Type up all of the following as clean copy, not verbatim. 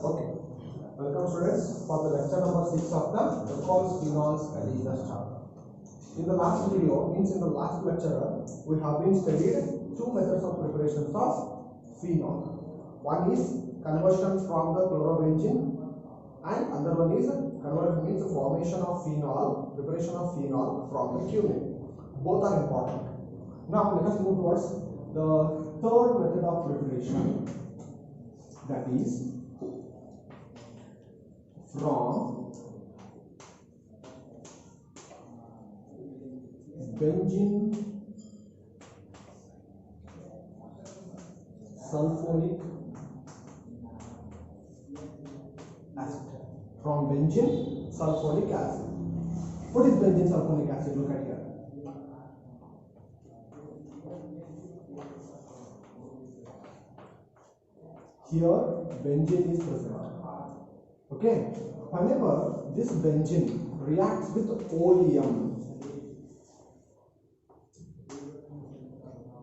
Okay. Welcome students for the lecture number 6 of the alcohols, phenols aldehydes chapter. In the last video, means in the last lecture, we have been studied two methods of preparations of phenol. One is conversion from the chlorobenzene and other one is conversion means formation of phenol, preparation of phenol from the cumene. Both are important. Now let us move towards the third method of preparation, that is from benzene sulfonic acid. From benzene sulfonic acid. What is benzene sulfonic acid? Look at here. Here benzene is present. Okay, whenever this benzene reacts with oleum,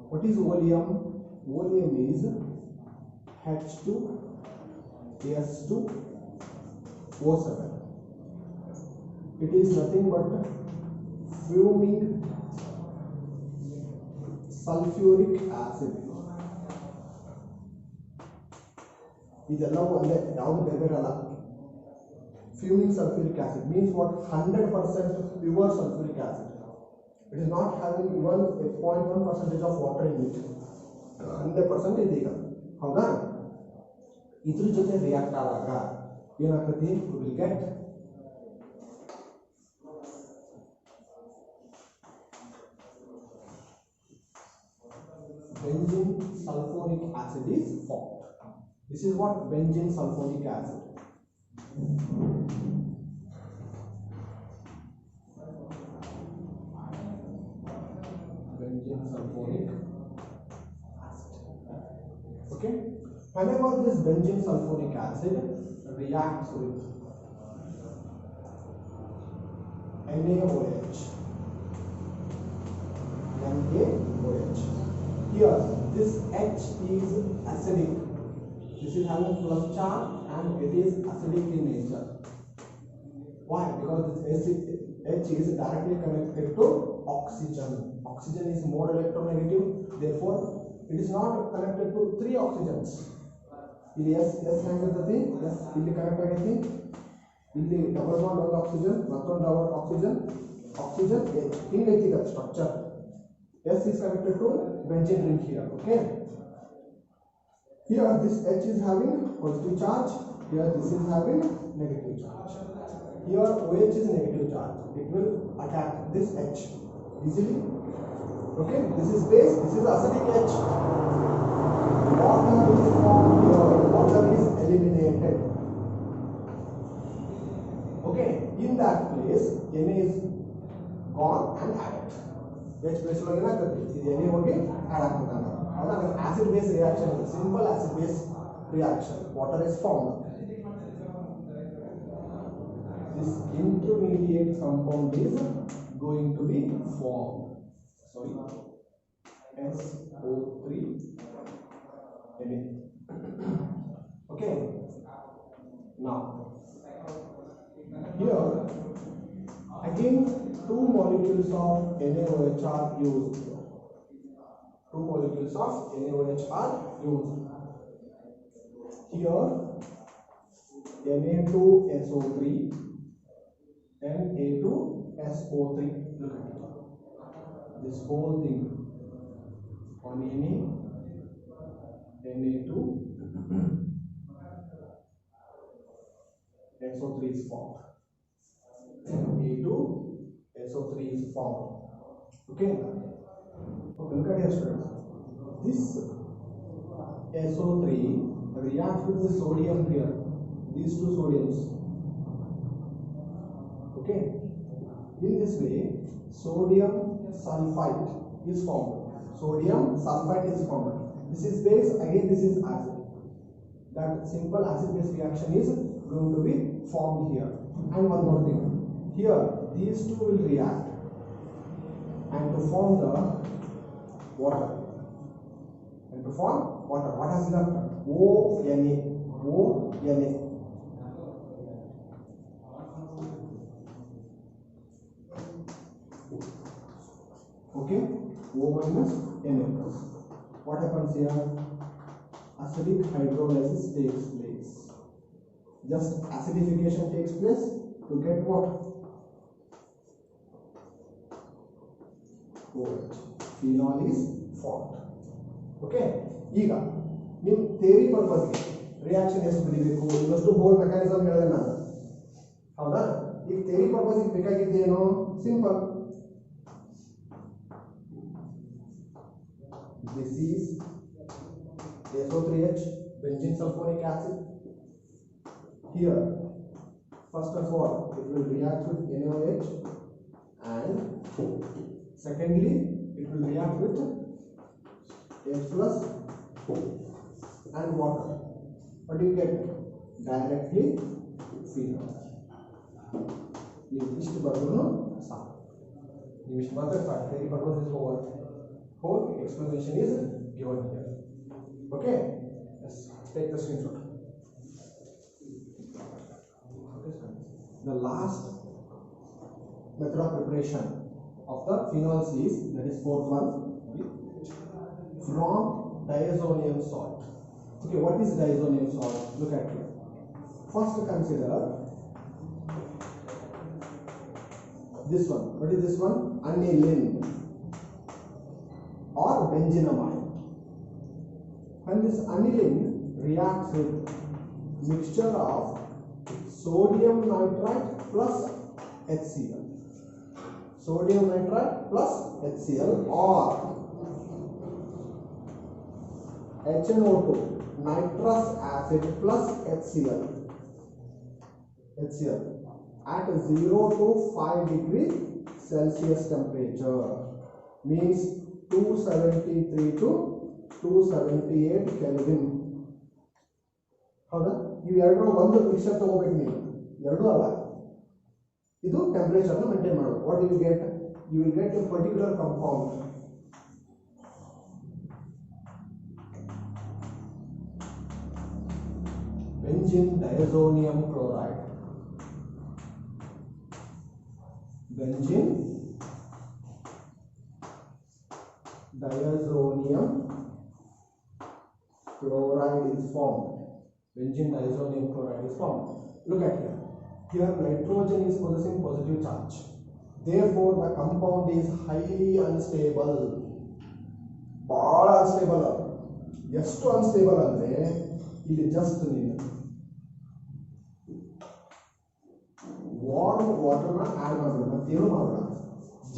what is oleum? Oleum is H2S2O7. It is nothing but fuming sulfuric acid. ಇದೆಲ್ಲವೂ ಒಂದೇ, ಯಾವುದು ಬೇರೆ ಬೇರೆ ಅಲ್ಲ. Fuming sulfuric acid means what? 100% pure sulfuric acid. It is not having even a 0.1% of water in it. 100% ಇದೆ ಈಗ. ಹೌದಾ? ಇದ್ರ ಜೊತೆ ರಿಯಾಕ್ಟ್ ಆದಾಗ ಏನಾಗ್ತದೆ? We will get benzene sulfonic acid is formed. This is what benzene sulfonic acid. Benzene sulfonic acid. Okay. Whenever this benzene sulfonic acid reacts with NaOH, here this H is acidic. This is having plus charge and it is acidic in nature. Why? Because this H is directly connected to oxygen. Oxygen is more electronegative, therefore it is not connected to three oxygens. ಇಲ್ಲಿ S ಹೆಂಗಿರ್ತೈತಿ? S ಇಲ್ಲಿ connect ಆಗೈತಿ, ಇಲ್ಲಿ double bond ಒಂದು oxygen, ಮತ್ತೊಂದು oxygen H ಹಿಂಗೈತಿ ಈಗ structure. S is connected to benzene ring here. Okay. Here this H is having positive charge, here this is having negative charge. Here OH is negative charge. It will attack this H easily. Okay, this is base, this is acidic H. Water is formed here, water is eliminated. Okay, in that place Na is gone and added. H place lo ಏನಾಗ್ತದೆ? ಇದು Na ಹೋಗಿ add ಆಗ್ತದೆ. Acid base reaction, simple acid base reaction. Water is formed. This intermediate compound is going to be formed. Sorry, SO3 Na. Okay. Now, here again two molecules of NaOH are used. Two molecules of NaOH are used. Here Na2SO3 and A2SO3. Look at it. This whole thing on Na, Na2, SO3 is formed. A2SO3 is formed. Okay. Look at here, students. This SO3 reacts with the sodium here. These two sodiums. Okay. In this way, sodium sulfite is formed. Sodium sulfite is formed. This is base, again this is acid. That simple acid-base reaction is going to be formed here. And one more thing. Here, these two will react and to form the water. And to form water. What has left? ONA. SO4 minus Na plus. What happens here? Acidic hydrolysis takes place. Just acidification takes place to get what? OH. Phenol is formed. Okay. ಈಗ ನಿಮ್ಮ theory ಪರ್ಪಸ್ಗೆ reaction ಎಷ್ಟು ಬರೀಬೇಕು ಇವತ್ತು hole mechanism ಹೇಳಿದೆ ನಾನು ಹೌದಾ ಈಗ theory ಪರ್ಪಸ್ಗೆ ಬೇಕಾಗಿದ್ದೇನು simple this is SO3H benzene sulfonic acid here first of all it will react with NaOH and secondly it will react with H plus and water. What do you get? Directly phenol. You wish to burn some. You wish to burn the theory purpose is over. Whole explanation is given here. Okay? Let's take the screenshot. Okay, sir. The last method of preparation of the phenols is, that is fourth one, from diazonium salt. Okay, what is diazonium salt? Look at here. First consider this one. What is this one? Aniline or benzenamide. When this aniline reacts with mixture of sodium nitrite plus HCl. Sodium nitrite plus HCl or HNO2 nitrous acid plus HCl at 0 to 5 degree Celsius temperature means 273 to 278 Kelvin. ಹೌದಾ ಇವು ಎರಡು ಒಂದು mixer ತಗೋಬೇಕು ನೀವು ಎರಡು ಅಲ್ಲ ಇದು temperature maintain ಮಾಡಬೇಕು what you will get a particular compound benzene diazonium chloride. Benzene diazonium chloride is formed. Benzene diazonium chloride is formed. Look at here. Here nitrogen is possessing positive charge. Therefore, the compound is highly unstable. Bada unstable. ಎಷ್ಟು unstable ಅಂದ್ರೆ ಇಲ್ಲಿ just ನೀನು warm water na add ಮಾಡಬೇಕು ಮತ್ತೇನು ಮಾಡಬೇಡ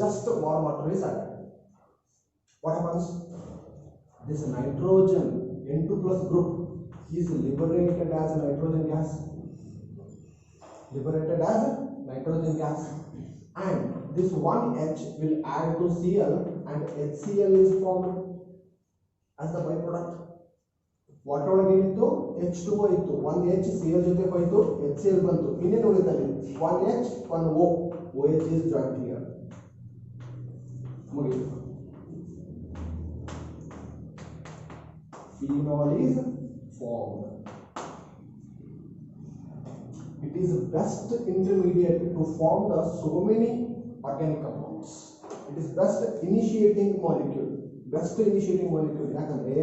just warm water is added. What happens? This nitrogen N2 plus group is liberated as nitrogen gas. And this one H will add to Cl and HCl is formed as the byproduct. Water ಒಳಗೆ ಏನಿತ್ತು H2O ಇತ್ತು ಒಂದು H Cl ಜೊತೆ ಹೋಯಿತು HCl ಬಂತು ಇನ್ನೇನು ಉಳಿತಲ್ಲಿ one H one O OH is joined here ಮುಗಿತು phenol is formed. It is best intermediate to form the so many organic compounds. It is best initiating molecule ಯಾಕಂದ್ರೆ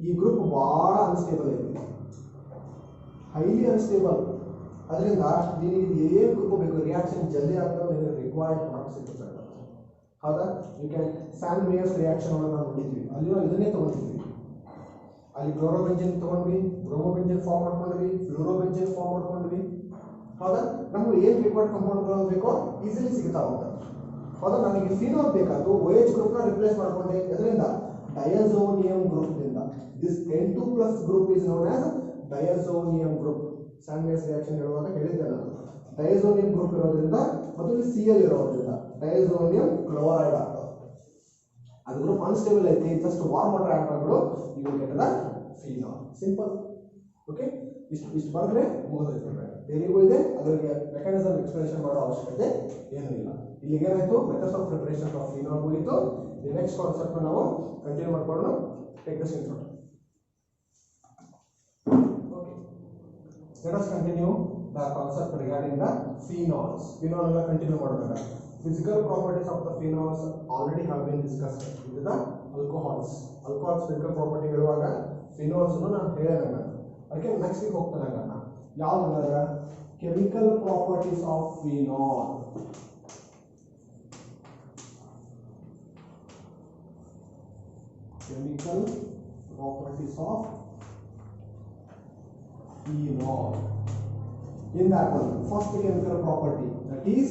ಈ group ಬಹಳ unstable ಇದೆ highly unstable ಅದರಿಂದ ನಿನಗೆ ಏನು group ಬೇಕು reaction ಜಲ್ದಿ ಆಗ್ತದೆ ನಿನಗೆ ರಿಕ್ವೈರ್ಡ್ ಪ್ರಾಡಕ್ಟ್ಸ್ ಸಿಗುತ್ತೆ ಹೌದಾ you can Sandmeyer's reaction ಒಳಗೆ ನಾವು ನೋಡಿದ್ವಿ ಅಲ್ಲಿ ನಾವು ಇದನ್ನೇ ತಗೊಂಡಿದ್ವಿ ಅಲ್ಲಿ ಕ್ಲೋರೋಬೆಂಜಿನ್ ತಗೊಂಡ್ವಿ ಬ್ರೋಮೋಬೆಂಜಿನ್ ಫಾರ್ಮ್ ಮಾಡ್ಕೊಂಡ್ವಿ ಫ್ಲೋರೋಬೆಂಜಿನ್ ಫಾರ್ಮ್ ಮಾಡ್ಕೊಂಡ್ವಿ ಹೌದಾ ನಮ್ಗೆ ಏನು ರಿಕ್ವೈರ್ಡ್ ಕಂಪೌಂಡ್ಗಳು ಬೇಕೋ ಈಸಿಲಿ ಸಿಗ್ತಾ ಹೋಗ್ತದೆ ಹೌದಾ ನನಗೆ ಫಿನೋಲ್ ಬೇಕಾದ್ದು OH ಗ್ರೂಪ್ನ ರಿಪ್ಲೇಸ್ ಮಾಡ್ಕೊಂಡೆ ಇದರಿಂದ diazonium group ದಿಂದ this N2 plus group is known as diazonium group Sandwich reaction ಹೇಳುವಾಗ ಹೇಳಿದ್ದೆ ನಾನು diazonium group ಇರೋದ್ರಿಂದ ಮತ್ತು ಇಲ್ಲಿ Cl ಇರೋದ್ರಿಂದ diazonium chloride ಆಗ್ತದೆ ಅದು ಗ್ರೂಪ್ ಅನ್ಸ್ಟೇಬಲ್ ಐತಿ ಜಸ್ಟ್ ವಾರ್ಮ್ ವಾಟರ್ ಆಡ್ ಮಾಡ್ಬಿಡು you will get the phenol simple okay ಇಷ್ಟು ಬರೆದ್ರೆ ಮುಗಿದೈತೆ ಥಿಯರಿಗೂ ಇದೆ ಅದಕ್ಕೆ ಮೆಕ್ಯಾನಿಸಮ್ ಎಕ್ಸ್ಪ್ಲನೇಷನ್ ಮಾಡೋ ಅವಶ್ಯಕತೆ ಏನೂ ಇಲ್ಲ ಇಲ್ಲಿಗೆ ಏನಾಯಿತು methods of preparation of phenol ಮುಗಿತು ದಿ ನೆಕ್ಸ್ಟ್ ಕಾನ್ಸೆಪ್ಟ್ ನಾವು ಕಂಟಿನ್ಯೂ ಮಾಡ್ಕೊಂಡು take the screenshot okay let us continue the concept regarding the phenols phenol ಎಲ್ಲ ಕಂಟಿನ್ಯೂ ಮಾಡೋಣ physical properties of the phenols already have been discussed in the alcohols physical property ಹೇಳುವಾಗ phenols ನಾನು ಹೇಳಿದಾಗ ಅದಕ್ಕೆ next ಗೆ ಹೋಗ್ತಾನೆ ನಾನು ಯಾವುದು chemical properties of phenol. Chemical properties of phenol. In that one, first chemical property, that is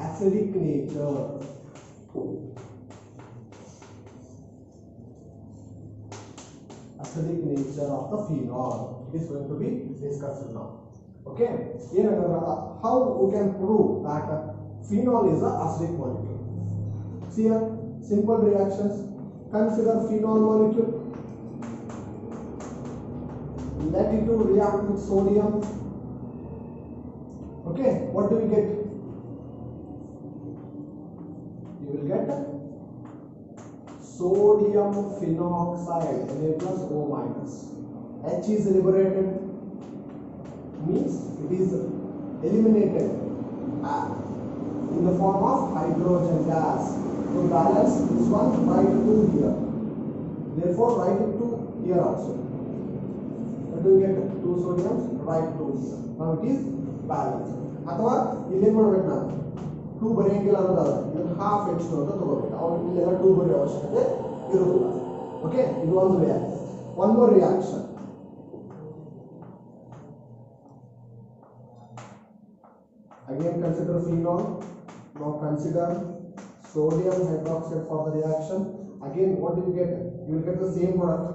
acidic nature. Acidic nature of the phenol is going to be discussed now. Okay, how we can prove that phenol is an acidic molecule? See here, simple reactions. Consider phenol molecule. Let it to react with sodium. Okay, what do you get? You will get sodium phenoxide, Na plus O minus. H is liberated, means it is eliminated in the form of hydrogen gas. To balance this one, write 2 here. Therefore, write it 2 here also. What do you get? 2 sodiums, write 2 here. Now it is balanced. ಅಥವಾ ಇಲ್ಲಿ ಏನು ಮಾಡಬೇಕು ನಾನು 2 ಬರೆಯಂಗಿಲ್ಲ ಅನ್ನೋದಲ್ಲ, ಇದನ್ನು half H2 ಅಂತ ತಗೋಬೇಕು. ಅವಾಗ ಇಲ್ಲೆಲ್ಲ 2 ಬರೆಯೋ ಅವಶ್ಯಕತೆ ಇರುವುದಿಲ್ಲ. ಓಕೆ, ಇದು ಒಂದು reaction. One more reaction. Again consider phenol. Now consider sodium hydroxide for the reaction. Again, what do you get? You will get the same product,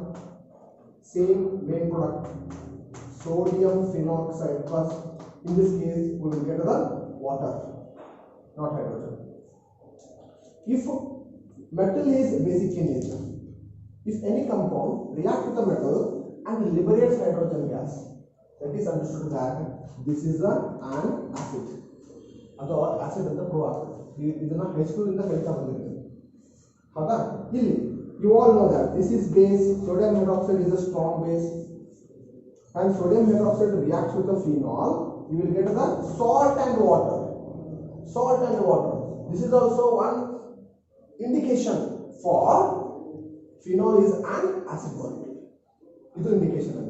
same main product, sodium phenoxide plus, in this case we will get the water, not hydrogen. If metal is basic in nature, if any compound reacts with the metal and liberates hydrogen gas, that is understood that this is an acid. ಅಥವಾ acid ಅಂತ prove ಆಗ್ತದೆ. ಇದನ್ನ H2 ಇಂದ ಕಲಿತಾ ಬಂದಿದ್ದೀವಿ. ಹೌದಾ? ಇಲ್ಲಿ you all know that this is base. Sodium hydroxide is a strong base, and sodium hydroxide reacts with the phenol. You will get the salt and water. Salt and water. This is also one indication for phenol is an acid molecule. ಇದು indication ಅಂತ.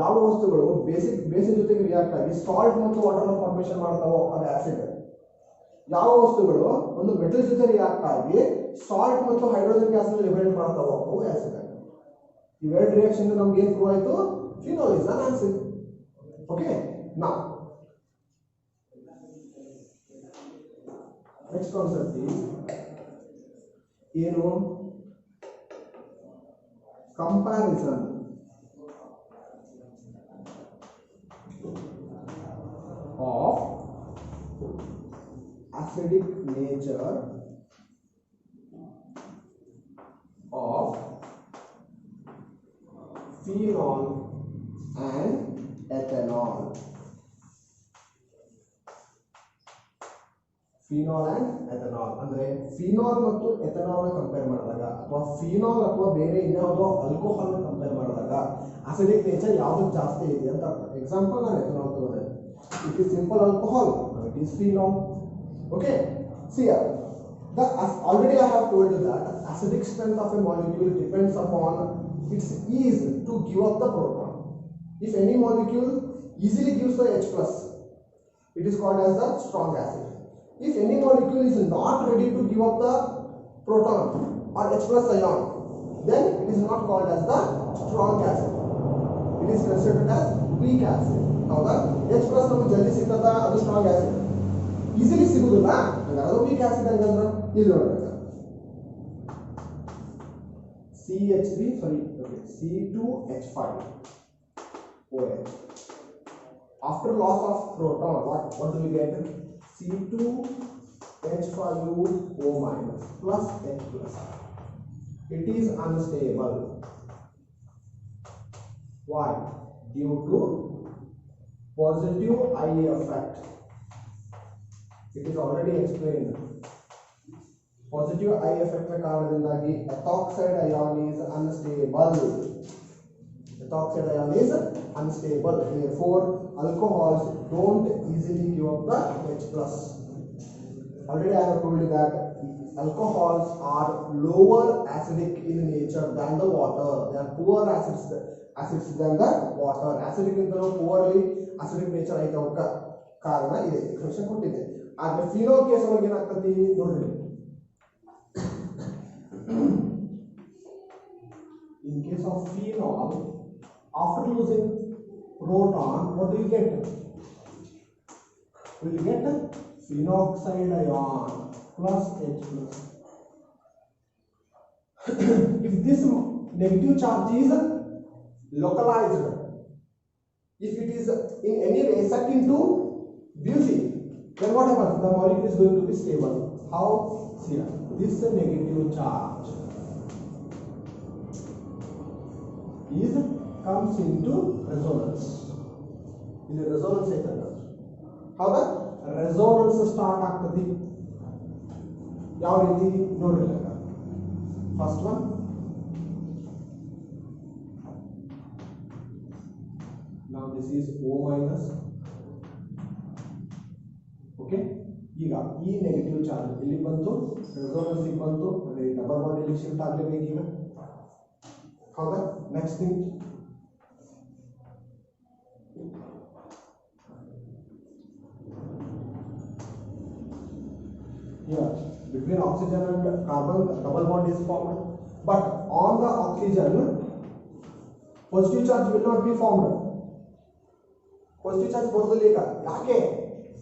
ಯಾವ ವಸ್ತುಗಳು basic ಜೊತೆಗೆ react ಆಗಿ salt ಮತ್ತು water ನ formation ಮಾಡ್ತಾವೋ ಅದು acid. ಯಾವ ವಸ್ತುಗಳು ಒಂದು ಮೆಟಲ್ ಜೊತೆ ರಿಯಾಕ್ಟ್ ಆಗಿ ಸಾಲ್ಟ್ ಮತ್ತು ಹೈಡ್ರೋಜನ್ ಗ್ಯಾಸ್ ಅನ್ನು ಲಿಬರೇಟ್ ಮಾಡ್ತಾವೋ ಅವು ಆಸಿಡ್. ಇವೆರಡು ರಿಯಾಕ್ಷನ್ ನಮಗೆ ಏನು ಪ್ರೂವ್ ಆಯ್ತು? Phenol is an acid. Okay, now next concept ಏನು? Comparison of acidic nature of phenol and ethanol. Phenol and ethanol ಅಂದ್ರೆ ಫಿನಾಲ್ ಮತ್ತು ಎಥನಾಲ್ ನ ಕಂಪೇರ್ ಮಾಡಿದಾಗ ಅಥವಾ ಫಿನಾಲ್ ಅಥವಾ ಬೇರೆ ಇನ್ಯಾವುದೋ ಆಲ್ಕೋಹಾಲ್ ನ ಕಂಪೇರ್ ಮಾಡಿದಾಗ ಅಸಿಡಿಕ್ ನೇಚರ್ ಯಾವುದು ಜಾಸ್ತಿ ಇದೆ ಅಂತ ಅರ್ಥ. ಎಕ್ಸಾಂಪಲ್ ನಾನು ಎಥನಾಲ್ ತಗೊಂಡೆ. It is simple alcohol, it is phenol. Okay, see here, already I have told you that acidic strength of a molecule depends upon its ease to give up the proton. If any molecule easily gives the H plus, it is called as the strong acid. If any molecule is not ready to give up the proton or H plus ion, then it is not called as the strong acid. It is considered as weak acid. ಹೌದಾ? H plus ನಮಗೆ ಜಲ್ದಿ ಸಿಗ್ತದ, ಅದು strong acid. Easily ಸಿಗುದಿಲ್ಲ, ಅದು weak acid ಹಂಗಂದ್ರೆ ಇಲ್ಲಿ ನೋಡಬೇಕು. C2H5OH. After loss of proton, what do we get? C2H5O minus plus H plus. It is unstable. Why? Due to positive I effect. It is already explained. Positive I effect ನ ಕಾರಣದಿಂದಾಗಿ ethoxide ion is unstable. Ethoxide ion is unstable. Therefore, alcohols don't easily give up the H plus. Already I have told you that alcohols are lower acidic in nature than the water. They are poor acids than the water. Acidic ಇಂತಲೂ poorly acidic nature ಐತೆ ಅವಕ್ಕ ಕಾರಣ ಇದೆ. Expression ಕೊಟ್ಟಿದೆ. ಆದ್ರೆ ಫಿನೋಲ್ case ಒಳಗೆ ಏನಾಗ್ತತಿ ನೋಡ್ರಿ. In case of phenol, after losing proton, what do you get? We will get phenoxide ion plus H plus. If this negative charge is localized, if it is in any way set into butene, then what happens? The molecule is going to be stable. How? Here, this negative charge is comes into resonance. In the resonance sector, how the resonance start ಆಗ್ತತಿ ಯಾವ ರೀತಿ ನೋಡ್ರಿ. First one now this is O minus. Okay, ಈಗ ಈ negative charge ಇಲ್ಲಿ ಬಂತು, resonance ಗೆ ಬಂತು, ಅಂದ್ರೆ ಡಬಲ್ ಬಾಂಡ್ ಇಲ್ಲಿ ಶಿಫ್ಟ್ ಆಗಲೇಬೇಕು ಈಗ. ಹೌದಾ? Next thing here between oxygen and carbon double bond is formed, but on the oxygen positive charge will not be formed. Positive charge ಬರೋದಿಲ್ಲ ಈಗ. ಯಾಕೆ?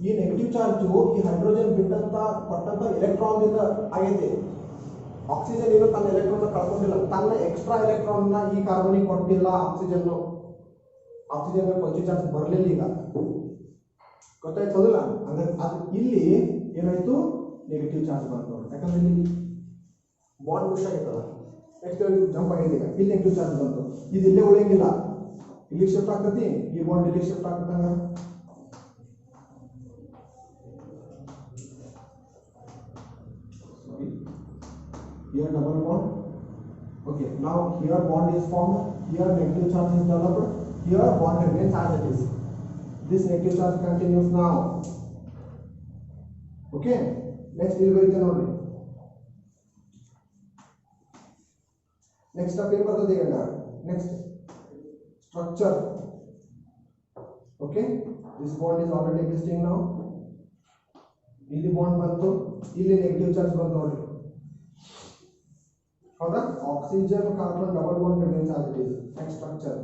ಈ ನೆಗೆಟಿವ್ ಚಾರ್ಜ್ ಈ ಹೈಡ್ರೋಜನ್ ಬಿಟ್ಟಂತ ಕೊಟ್ಟಂತ ಎಲೆಕ್ಟ್ರಾನ್ ಇಂದ ಆಗೈತೆ. ಆಕ್ಸಿಜನ್ ಏನು ತನ್ನ ಎಲೆಕ್ಟ್ರಾನ್ ಕಳ್ಕೊಂಡಿಲ್ಲ, ತನ್ನ ಎಕ್ಸ್ಟ್ರಾ ಎಲೆಕ್ಟ್ರಾನ್ ನ ಈ ಕಾರ್ಬನಿಗೆ ಕೊಟ್ಟಿಲ್ಲ. ಆಕ್ಸಿಜನ್ ಪಾಸಿಟಿವ್ ಚಾರ್ಜ್ ಬರಲಿಲ್ಲ ಈಗ. ಗೊತ್ತಾಯ್ತದಲ್ಲ? ಅಂದ್ರೆ ಅದು ಇಲ್ಲಿ ಏನಾಯ್ತು, ನೆಗೆಟಿವ್ ಚಾರ್ಜ್ ಬಂತು. ಯಾಕಂದ್ರೆ ಇಲ್ಲಿ ಬಾಂಡ್ ಪುಷ್ ಆಗೈತಲ್ಲ, ನೆಕ್ಸ್ಟ್ ಜಂಪ್ ಆಗಿದೆ. ಈಗ ಇಲ್ಲಿ ನೆಗೆಟಿವ್ ಚಾರ್ಜ್ ಬಂತು, ಇದು ಇಲ್ಲೇ ಉಳಿಯಂಗಿಲ್ಲ, ಇಲ್ಲಿ ಶಿಫ್ಟ್ ಆಗ್ತತಿ, ಈ ಬಾಂಡ್ ಇಲ್ಲಿ shift ಆಗ್ತದಂಗ. Here double bond. Okay, now here bond is formed, here negative charge is developed, here bond remains as it is. This negative charge continues now. Okay, next deal with the node. Next step in bata dega. Next structure. Okay, this bond is already existing now. Illi bond bantu, illi negative charge bantu nodri. ಹೌದಾ? Oxygen carbon double bond remains as it is. Next structure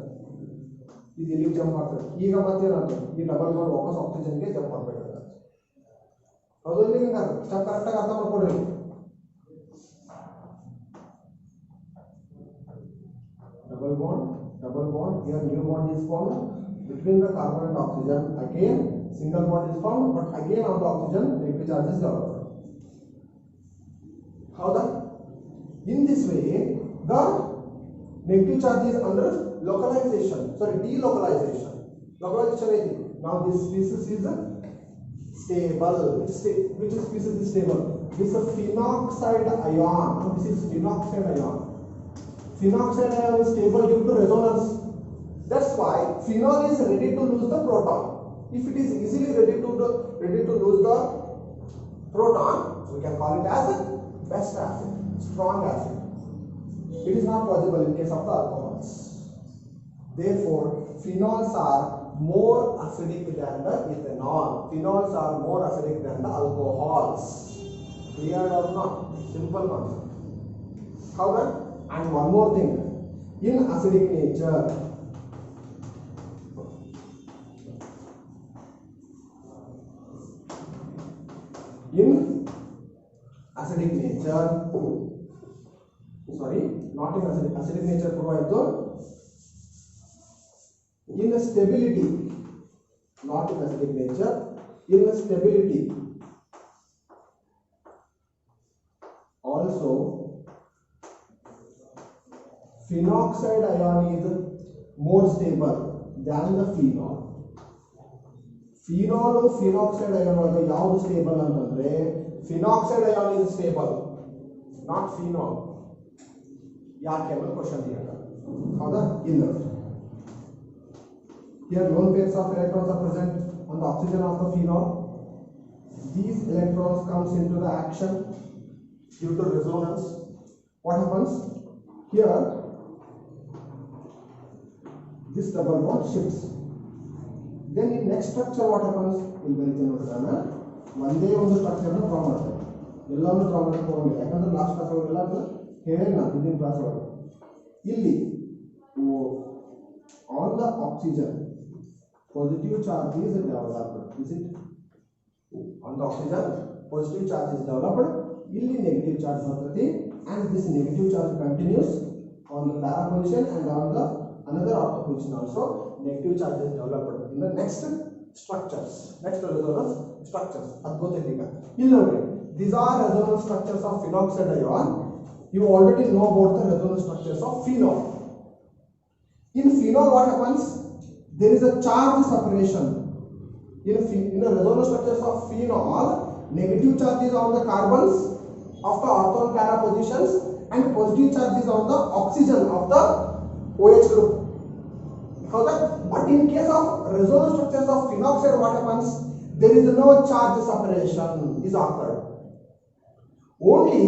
ಇದು ಇಲ್ಲಿ jump ಆಗ್ತದೆ. ಈಗ ಮತ್ತೇನಾಗ್ತದೆ, ಈ double bond ವಾಪಸ್ ಆಕ್ಸಿಜನ್ಗೆ jump ಮಾಡಬೇಕಾಗುತ್ತೆ. ಹೌದು ಇಲ್ಲಿ ಹಿಂಗ ಸ್ಟೆಪ್ ಕರೆಕ್ಟಾಗಿ ಅರ್ಥ ಮಾಡ್ಕೊಡ್ರಿ. Double bond here new bond is formed between the carbon and oxygen. Again single bond is formed, but again on the oxygen negative charge is developed. ಹೌದಾ? In this way, the negative charge is under delocalization. Localization is now this species is stable. Which species is stable? This is phenoxide ion. This is phenoxide ion. Phenoxide ion is stable due to resonance. That's why phenol is ready to lose the proton. If it is easily ready to lose the proton, we can call it as a best acid. Strong acid. It is not possible in case of the alcohols. Therefore, phenols are more acidic than the ethanol. Phenols are more acidic than the alcohols. Clear or not? Simple concept. However, and one more thing, in acidic nature, sorry, not in acidic nature provide in stability, not in acidic nature, in stability also phenoxide ion is more stable than the phenol. Phenoxide ion ಒಳಗೆ ಯಾವುದು stable ಅಂತಂದ್ರೆ phenoxide ion is stable, not phenol. ಯಾಕೆ ಅನ್ನೋ question ಈಗ. ಹೌದಾ? ಇಲ್ಲ. Here lone pairs of electrons are present on the oxygen of the phenol. These electrons comes into the action due to resonance. What happens here? This double bond shifts. Then in next structure what happens? ಇಲ್ಲಿ ಬರೀತೀನಿ ನೋಡ್ತಾನ ಒಂದೇ ಒಂದು structure ನ draw ಮಾಡ್ತಾರೆ. ಎಲ್ಲಾನು draw ಮಾಡಕ್ಕೆ ಹೋಗಿಲ್ಲ, ಯಾಕಂದ್ರೆ ಲಾಸ್ಟ್ ಕ್ಲಾಸ್ ಒಳಗೆಲ್ಲ ಹೇಳಿ ನಾನು ಹಿಂದಿನ ಕ್ಲಾಸ್ ಒಳಗೆ ಇಲ್ಲಿ on the oxygen positive charge is developed. Is it? On the oxygen positive charge is developed. Illi negative charge bರ್ತದೆ, and this negative charge continues on the para position and on the another ortho position also negative charge is developed in the next structures, next resonance structures. ಅದು ಗೊತ್ತಿದೆ ಈಗ. ಇಲ್ಲಿ ನೋಡಿ, these are resonance structures of phenoxide ion. You already know about the resonance structures of phenol. In phenol what happens? There is a charge separation. In the resonance structures of phenol, negative charge is on the carbons of the ortho and para positions and positive charge is on the oxygen of the OH group. But in case of resonance structures of phenoxide what happens? There is no charge separation is occurred. Only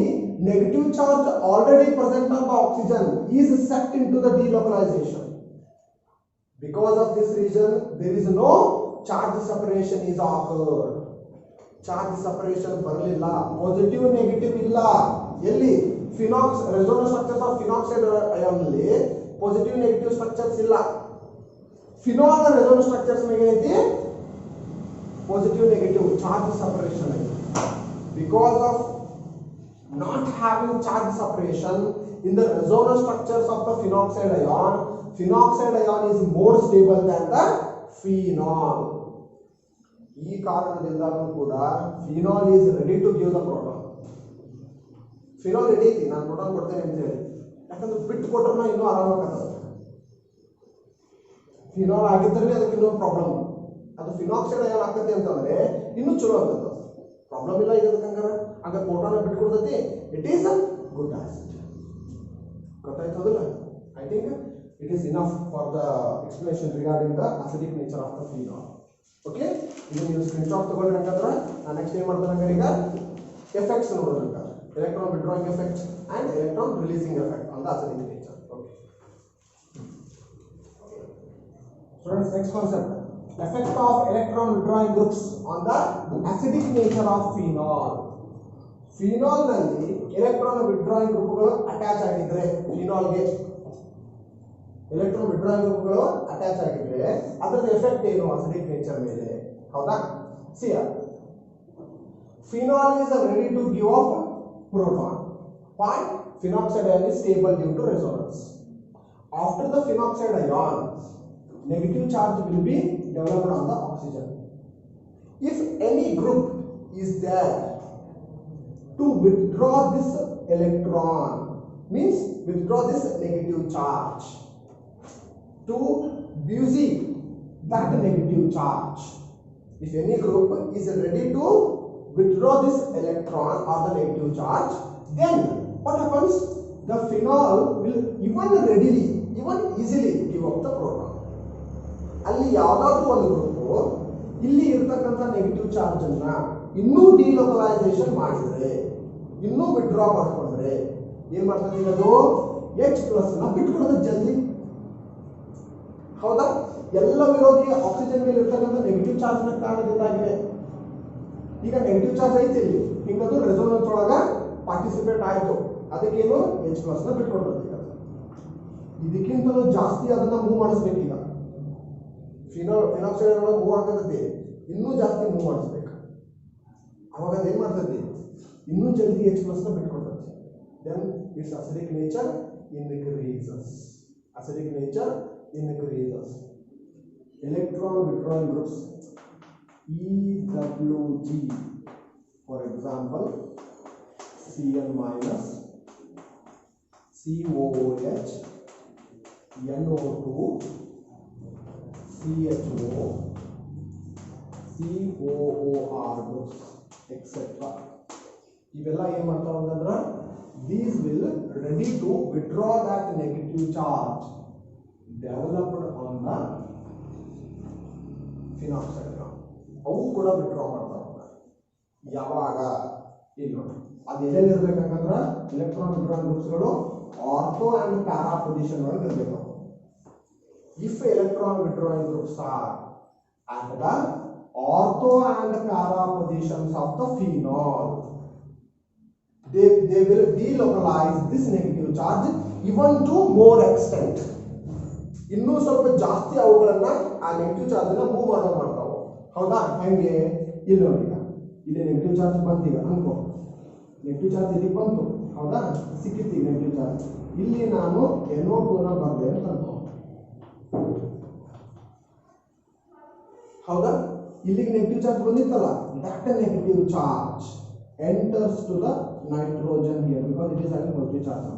negative charge already present on the oxygen is set into the delocalization. Because of this reason, there is no charge separation is occurred. Charge separation ಬರಲಿಲ್ಲ, positive negative ಇಲ್ಲ. ಎಲ್ಲಿ phenox resonance structures of phenoxide ion ಅಲ್ಲಿ positive negative structures ಇಲ್ಲ. phenol resonance structures ಏನೈತಿ? positive negative charge separation ಐತಿ. Because of not having charge separation in the resonance structures of the phenoxide ion is more stable than the phenol. ಈ ಕಾರಣದಿಂದಲೂ ಕೂಡ phenol is ready to give the proton. phenol ready ಐತಿ, ನಾನು proton ಕೊಡ್ತೇನೆ ಅಂತ ಹೇಳಿ, ಯಾಕಂದ್ರೆ ಬಿಟ್ಟು ಕೊಟ್ರೆ ಇನ್ನೂ ಆರಾಮಾಗ್ತದೆ. phenol ಆಗಿದ್ದರೆ ಅದಕ್ಕೆ ಇನ್ನೂ ಪ್ರಾಬ್ಲಮ್. ಅದು ಫಿನಾಕ್ಸೈಡ್ ಅಯಾನ್ ಆಗ್ತದೆ ಅಂತಂದ್ರೆ ಇನ್ನೂ ಚಲೋ ಆಗ್ತದೆ, ಪ್ರಾಬ್ಲಮ್ ಇಲ್ಲ. ಈಗ ಅದಕ್ಕಂಗಾರ ಆಗ ಪ್ರೋಟಾನ್ ಬಿಟ್ಟು ಕೊಡ್ತೈತಿ, it is a good acid. ಗೊತ್ತಾಯ್ತದಲ್ಲ? I think it is enough for the explanation regarding the acidic nature of the phenol. Okay, ಇದು ನೀವು ಸ್ಕ್ರೀನ್ಶಾಟ್ ತಗೊಳ್ಳಿ ಅಂತಂದ್ರೆ ನಾನು ನೆಕ್ಸ್ಟ್ ಏನು ಮಾಡ್ತಾನೆ ಈಗ ಎಫೆಕ್ಟ್ಸ್ ನೋಡೋಣ. electron withdrawing effect and electron releasing effect on the acidic nature. Okay, students, next concept, effect of electron withdrawing groups on the acidic nature of phenol. phenol ನಲ್ಲಿ electron withdrawing ಗ್ರೂಪ್ಗಳು ಅಟ್ಯಾಚ್ ಆಗಿದ್ರೆ, phenolಗೆ electron withdrawing ಗ್ರೂಪ್ಗಳು attach ಆಗಿದ್ರೆ ಅದರ effect ಏನು acidic nature ಮೇಲೆ? ಹೌದಾ? See here, phenol is ready to give up proton. Why? Phenoxide ion is stable due to resonance. After the phenoxide ion, negative charge will be developed on the oxygen. If any group is there to withdraw this electron, means withdraw this negative charge, to busy that negative charge. If any group is ready to withdraw this electron or the negative charge, then what happens? The phenol will even readily, even easily give up the proton. ಅಲ್ಲಿ ಯಾವುದಾದ್ರೂ ಒಂದು group ಇಲ್ಲಿ ಇರತಕ್ಕಂಥ negative charge ಅನ್ನ ಇನ್ನೂ delocalisation ಮಾಡಿದ್ರೆ, ಇನ್ನೂ withdraw ಮಾಡ್ಕೊಂಡ್ರೆ ಏನ್ ಮಾಡ್ತದೆ? ಅದು H+ ನ ಬಿಟ್ಕೊಡೋದು ಜಲ್ದಿ. ಹೌದಾ? ಎಲ್ಲ ವಿರೋಧಿ ಆಕ್ಸಿಜನ್ ಮೇಲೆ ಇರ್ತಕ್ಕಂಥ ನೆಗೆಟಿವ್ ಚಾರ್ಜ್ ನ ಕಾರಣದಿಂದಾಗಿದೆ. ಈಗ ನೆಗೆಟಿವ್ ಚಾರ್ಜ್ ಐತಿ ಇಲ್ಲಿ, ಹಿಂಗದು ರೆಸೋನೆನ್ಸ್ ಒಳಗ ಪಾರ್ಟಿಸಿಪೇಟ್ ಆಯ್ತು, ಅದಕ್ಕೇನು H+ ನ ಬಿಟ್ಕೊಡ್ಬೇಕು. ಇದಕ್ಕಿಂತಲೂ ಜಾಸ್ತಿ ಅದನ್ನ ಮೂವ್ ಮಾಡಿಸ್ಬೇಕು. ಈಗ ಫಿನಾಕ್ಸೈಡ್ ಒಳಗೆ ಮೂವ್ ಆಗ್ತದೆ, ಇನ್ನೂ ಜಾಸ್ತಿ ಮೂವ್ ಮಾಡಿಸ್ಬೇಕು. ಅವಾಗ ಅದೇನ್ ಮಾಡ್ತದೆ? ಇನ್ನೂ ಜಲ್ದಿ H+ ನ ಬಿಟ್ಕೊಡ್ತದೆ. Then its acidic nature increases. Acidic nature increases. Electron withdrawing groups EWG, for example Cl minus, COOH, NO2, CHO, COOR groups, etc. ಇವೆಲ್ಲ ಏನು ಮಾಡ್ತಾವ ಅಂತಂದ್ರೆ these will ready to withdraw that negative charge developed on the phenoxide ion. ಅವು ಕೂಡ withdraw ಮಾಡ್ತಾವ. ಯಾವಾಗ? ಇಲ್ಲಿ ನೋಡಿ, ಅದು ಎಲ್ಲೆಲ್ಲಿ ಇರಬೇಕಂದ್ರೆ ಎಲೆಕ್ಟ್ರಾನ್ ವಿಡ್ರಾನ್ ಗ್ರೂಪ್ಸ್ಗಳು ಆರ್ಥೋ ಅಂಡ್ ಪ್ಯಾರಾ ಪೊಸಿಷನ್ ಒಳಗೆ ಇರಬೇಕು. If electron withdrawn groups are at the ortho and para positions of the phenol, they will delocalize this negative charge even to more extent. ಇನ್ನೂ ಸ್ವಲ್ಪ ಜಾಸ್ತಿ ಅವುಗಳನ್ನ ಆ ನೆಗೆಟಿವ್ ಚಾರ್ಜ್ ಅನ್ನ move ಮಾಡ್ತಾವೆ. ಹೌದಾ? ಹೆಂಗೆ? ಇಲ್ಲಿ ನೋಡಿ, ಇಲ್ಲಿ ನೆಗೆಟಿವ್ ಚಾರ್ಜ್ ಬಂತೀಗ ಅನ್ಕೋ, ನೆಗೆಟಿವ್ ಚಾರ್ಜ್ ಇಲ್ಲಿ ಬಂತು. ಹೌದಾ? ಸಿಕ್ಕಿತ್ತು ನೆಗೆಟಿವ್ ಚಾರ್ಜ್. ಇಲ್ಲಿ ನಾನು NO2 ನ ಬರ್ದೆ ಅಂತ ಅನ್ಕೋ. ಹೌದಾ? ಇಲ್ಲಿಗೆ ನೆಗೆಟಿವ್ ಚಾರ್ಜ್ ಬಂದಿತ್ತಲ್ಲ, that negative charge enters to the nitrogen here because it is having positive charge.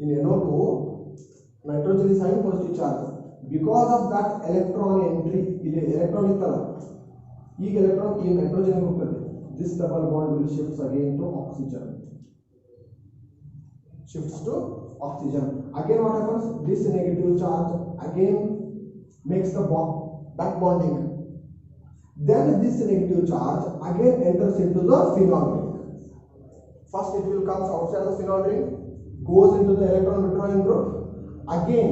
In NO2, nitrogen is having positive charge. Because of that electron entry, ಇಲ್ಲಿ electron ಇತ್ತಲ್ಲ, ಈಗ electron ಈ nitrogen ಗೆ ಹೋಗ್ತದೆ. This double bond will shifts again to oxygen. Shifts to oxygen. Again what happens? This negative charge again makes the back bonding. Then this negative charge again enters into the phenol ring. First it will come outside the phenol ring, goes into the electron withdrawing group. Again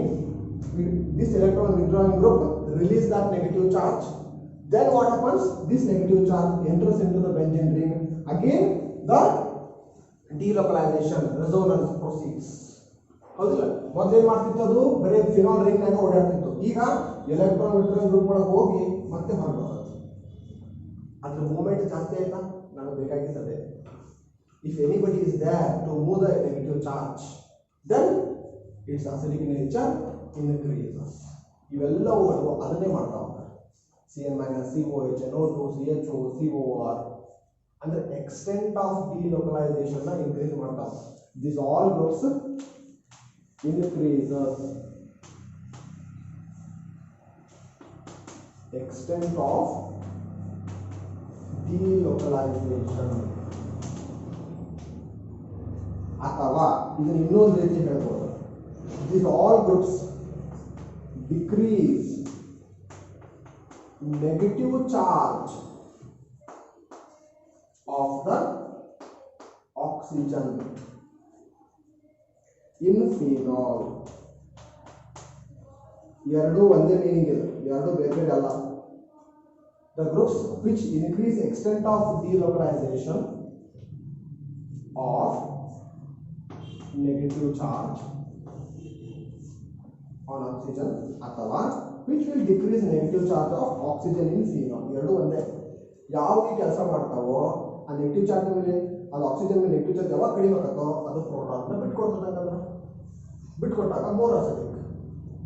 this electron withdrawing group release that negative charge. Then what happens? This negative charge enters into the benzene ring. Again the delocalization resonance proceeds. ಹೌದಿಲ್ಲ? ಮೊದಲೇನು ಮಾಡ್ತಿತ್ತು? ಅದು ಬರೀ phenol ring ನಾಗ ಓಡಾಡ್ತಿತ್ತು. ಈಗ electron withdrawn group ಒಳಗೆ ಹೋಗಿ ಮತ್ತೆ ಹೊರಗೆ ಬರ್ತದೆ. ಅದ್ರ ಮೂವ್ಮೆಂಟ್ ಜಾಸ್ತಿ ಆಯ್ತಾ? ನನಗೆ ಬೇಕಾಗಿರ್ತದೆ. If anybody is there to move the negative charge, then its acidic nature increases. ಇವೆಲ್ಲವುಗಳು ಅದನ್ನೇ ಮಾಡ್ತಾ ಹೋಗ್ತಾರೆ. CN- COH, NO2, CHO, COR ಅಂದ್ರೆ ಎಕ್ಸ್ಟೆಂಟ್ ಆಫ್ ಡಿಲೋಕಲೈಸೇಷನ್ ನ ಇನ್ಕ್ರೀಸ್ ಮಾಡ್ತಾವೆ. This all groups increases extent of delocalization. ಅಥವಾ ಇದನ್ನ ಇನ್ನೊಂದು ರೀತಿ ಹೇಳ್ಬೋದು, these all groups decrease negative charge of the oxygen in phenol. ಎರಡು ಒಂದೇ ಮೀನಿಂಗ್ ಇದೆ, ಎರಡು ಬೇರೆ ಬೇರೆ ಅಲ್ಲ. The groups which increase extent of delocalization of negative charge on oxygen ಅಥವಾ which will decrease negative charge of oxygen in phenol. ಎರಡು ಒಂದೇ. ಯಾವ ಕೆಲಸ ಮಾಡ್ತಾವೋ ಆ ನೆಗೆಟಿವ್ ಚಾರ್ಜ್ ಮೇಲೆ, ಅದು ಆಕ್ಸಿಜನ್ ಮೇಲೆ ನೆಗೆಟಿವ್ ಚಾರ್ಜ್ ಯಾವಾಗ ಕಡಿಮೆ ಆಗುತ್ತೋ ಅದು ಪ್ರೋಟಾನ್ ಬಿಟ್ಕೊಡ್ತದೆ. ಅಂತಂದ್ರೆ ಬಿಟ್ಕೊಟ್ಟಾಗ more acidic.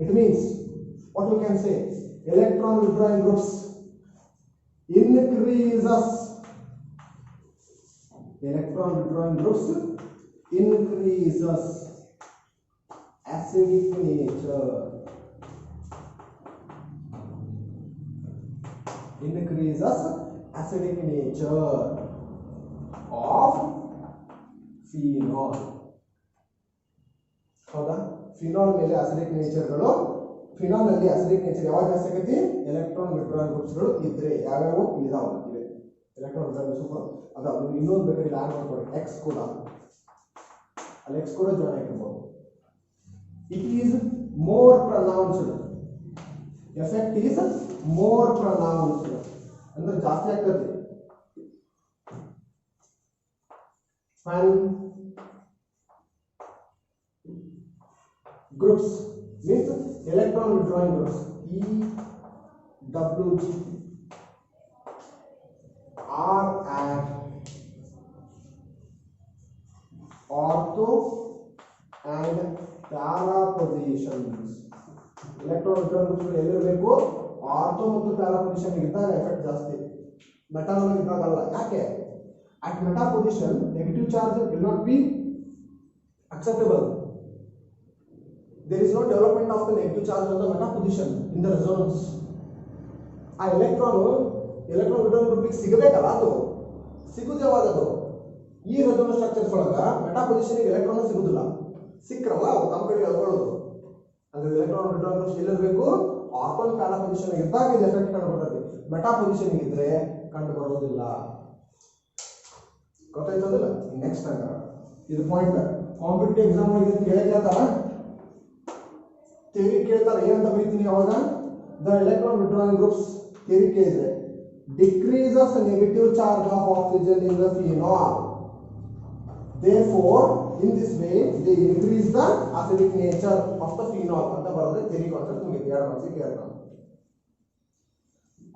It means what we can say, electron withdrawing groups increases, electron withdrawing groups increases acidic nature, increases acidic nature of phenol. ಹೌದಾ? ಫಿನಾಲ್ ಮೇಲೆ ಅಸಿಡಿಕ್ ನೇಚರ್ಗಳು, ಫಿನಾಲ್ ನಲ್ಲಿ ಅಸಿಡಿಕ್ ನೇಚರ್ ಯಾವಾಗ ಜಾಸ್ತಿ ಆಗೈತಿ? ಎಲೆಕ್ಟ್ರಾನ್ ವಿಡ್ರಾನ್ ಗ್ರೂಪ್ಸ್ಗಳು ಇದ್ರೆ. ಯಾವ್ಯಾವ ಇದಾವ ಇವೆ ಎಲೆಕ್ಟ್ರಾನ್ ವಿಡ್ರಾನ್ ಗ್ರೂಪ್ಸ್ ಅದಾವ. ನೀವು ಇನ್ನೊಂದು ಬೇಕಾದ್ರೆ ಆಡ್ ಮಾಡ್ಕೊಳ್ಳಿ, ಎಕ್ಸ್ ಕೂಡ, ಅಲ್ಲಿ ಎಕ್ಸ್ ಕೂಡ ಜಾಯ್ನ್ ಆಗಿರ್ಬೋದು. It is more pronounced, effect is more pronounced ಅಂದ್ರೆ ಜಾಸ್ತಿ ಆಗ್ತದೆ. when groups means electron withdrawing groups EWG are at ortho and para positions. Electron withdrawing groups ಎಲ್ಲಿರಬೇಕು? ಆರ್ಥೋ ಮತ್ತು ಪ್ಯಾರಾ ಪೊಸಿಷನ್ ಇದ್ದಾಗ ಎಫೆಕ್ಟ್ ಜಾಸ್ತಿ, ಮೆಟಾಲ್ ಇದ್ದಾಗಲ್ಲ. ಯಾಕೆ? at meta position negative charge will not be acceptable. There is no development of the negative charge on the meta position in the resonance. ಆ electron withdrawing group ಸಿಗಬೇಕಲ್ಲ, ಅದು ಸಿಗುದು ಯಾವಾಗ? ಅದು ಈ resonance structures ಒಳಗ ಮೆಟಾ ಪೊಸಿಷನ್ ಗೆ electron ಸಿಗುದಿಲ್ಲ. ಸಿಕ್ಕರಲ್ಲ ಅವು ತಮ್ಮ ಕಡೆ ಎಳ್ಕೊಳ್ಳೋದು. ಅಂದ್ರೆ electron withdrawing group ಎಲ್ಲಿರಬೇಕು? ಆರ್ಥೋ ಪ್ಯಾರಾ ಪೊಸಿಷನ್ ಇದ್ದಾಗ ಇದು ಎಫೆಕ್ಟ್ ಕಂಡು ಬರ್ತದೆ. ಮೆಟಾ ಪೊಸಿಷನ್ ಇದ್ರೆ ಕಂಡು ಬರೋದಿಲ್ಲ. ಗೊತ್ತಾಯ್ತದಲ್ಲ. ನೆಕ್ಸ್ಟ್ ಹಂಗ ಇದು ಪಾಯಿಂಟ್ ಕಾಂಪಿಟೇಟಿವ್ ಎಕ್ಸಾಮ್ ಒಳಗೆ ಕೇಳ್ತಾರ, ಥಿಯರಿ ಕೇಳ್ತಾರ. ಏನಂತ ಬರೀತೀನಿ ಅವಾಗ, the electron withdrawing groups theory ಕೇಳಿದ್ರೆ decreases the negative charge of oxygen in the phenol. Therefore, in this way, they increase the acidic nature of the phenol. ಅಂತ ಬರೋದೇ ಥಿಯರಿ ಕಾನ್ಸೆಪ್ಟ್. ನಿಮಗೆ 2 ಮಾರ್ಕ್ಸ್ ಕೇಳ್ತಾನೆ.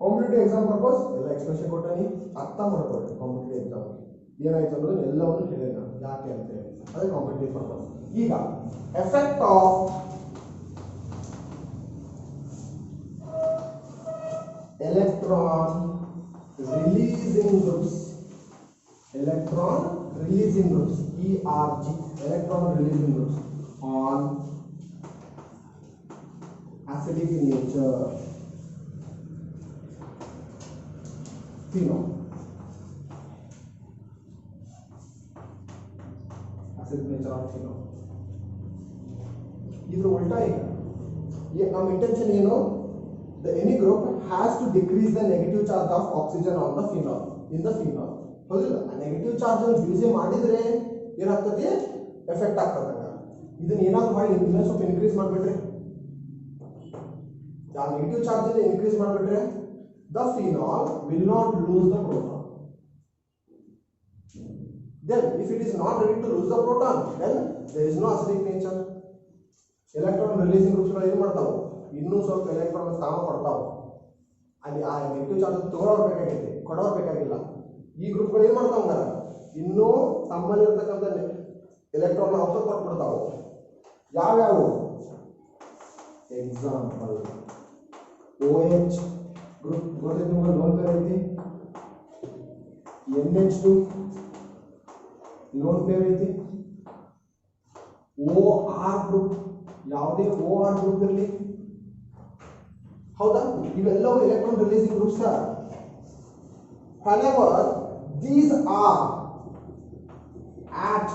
ಕಾಂಪಿಟೇಟಿವ್ ಎಕ್ಸಾಮ್ ಪರ್ಪಸ್ ಎಲ್ಲ expression ಕೊಟ್ಟಾನಿ, ಅರ್ಥ ಮಾಡ್ಕೊಳ್ಳಿ. Competitive exam ಏನಾಯ್ತು ಅನ್ನೋದು ಎಲ್ಲವನ್ನು ಹೇಳಿ ನಾನು ಯಾಕೆ ಅಂತ ಹೇಳಿ, ಅದೇ ಕಾಂಪಿಟೇಟಿವ್ ಪರ್ಪಸ್. ಈಗ effect of electron releasing groups, electron releasing groups, ERG, electron releasing groups on acidic nature phenol, acidic nature of phenol. ಇದ್ರ ಉಲ್ಟಾ ಈಗ ನಮ್ಮ ಇಂಟೆನ್ಷನ್ ಏನು, any group has to decrease the negative charge of oxygen on the phenol, in the phenol. ಹೌದಿಲ್ಲ, ಆ negative charge ಅನ್ನು use ಮಾಡಿದ್ರೆ ಏನಾಗ್ತದೆ, ಎಫೆಕ್ಟ್ ಆಗ್ತದೆ. ಇದನ್ನ ಏನಾದ್ರು ಮಾಡಿ ಇನ್ನೂ ಸ್ವಲ್ಪ ಇನ್ಕ್ರೀಸ್ ಮಾಡಿಬಿಟ್ರೆ, ಆ ನೆಗೆಟಿವ್ ಚಾರ್ಜ್ ಅನ್ನು ಇನ್ಕ್ರೀಸ್ ಮಾಡಿಬಿಟ್ರೆ the phenol will not lose the proton. Then if it is not ready to lose the proton, then there is no acidic nature. Electron releasing groups ಗಳು ಏನು ಮಾಡ್ತಾವೆ, ಇನ್ನೂ ಸ್ವಲ್ಪ ಎಲೆಕ್ಟ್ರಾನ್ ತಾವು ಕೊಡ್ತಾವೆ. ಅಲ್ಲಿ ಆ ನೆಗೆಟಿವ್ ಚಾರ್ಜ್ ತಗೊಳ್ಳೋರು ಬೇಕಾಗೈತೆ, ಕೊಡೋರು ಬೇಕಾಗಿಲ್ಲ. ಈ ಗ್ರೂಪ್ಗಳು ಏನು ಮಾಡ್ತಾವ, ಇನ್ನೂ ತಮ್ಮಲ್ಲಿರ್ತಕ್ಕಂಥ ಎಲೆಕ್ಟ್ರಾನ್ ಔಷಧ ಕೊಟ್ಬಿಡ್ತಾವೆ. ಯಾವ್ಯಾವು ಎಕ್ಸಾಂಪಲ್, OH ಗ್ರೂಪ್ ಗೊತ್ತೈತಿ ನಿಮಗೆ, ಲೋನ್ ಪೇರ್ ಐತಿ. NH2 ಲೋನ್ ಪೇರ್ ಐತಿ. OR ಗ್ರೂಪ್, ಯಾವುದೇ OR ಗ್ರೂಪ್ ಇರಲಿ, ಹೌದಾ, ಇವೆಲ್ಲವೂ electron releasing groups. whenever these are at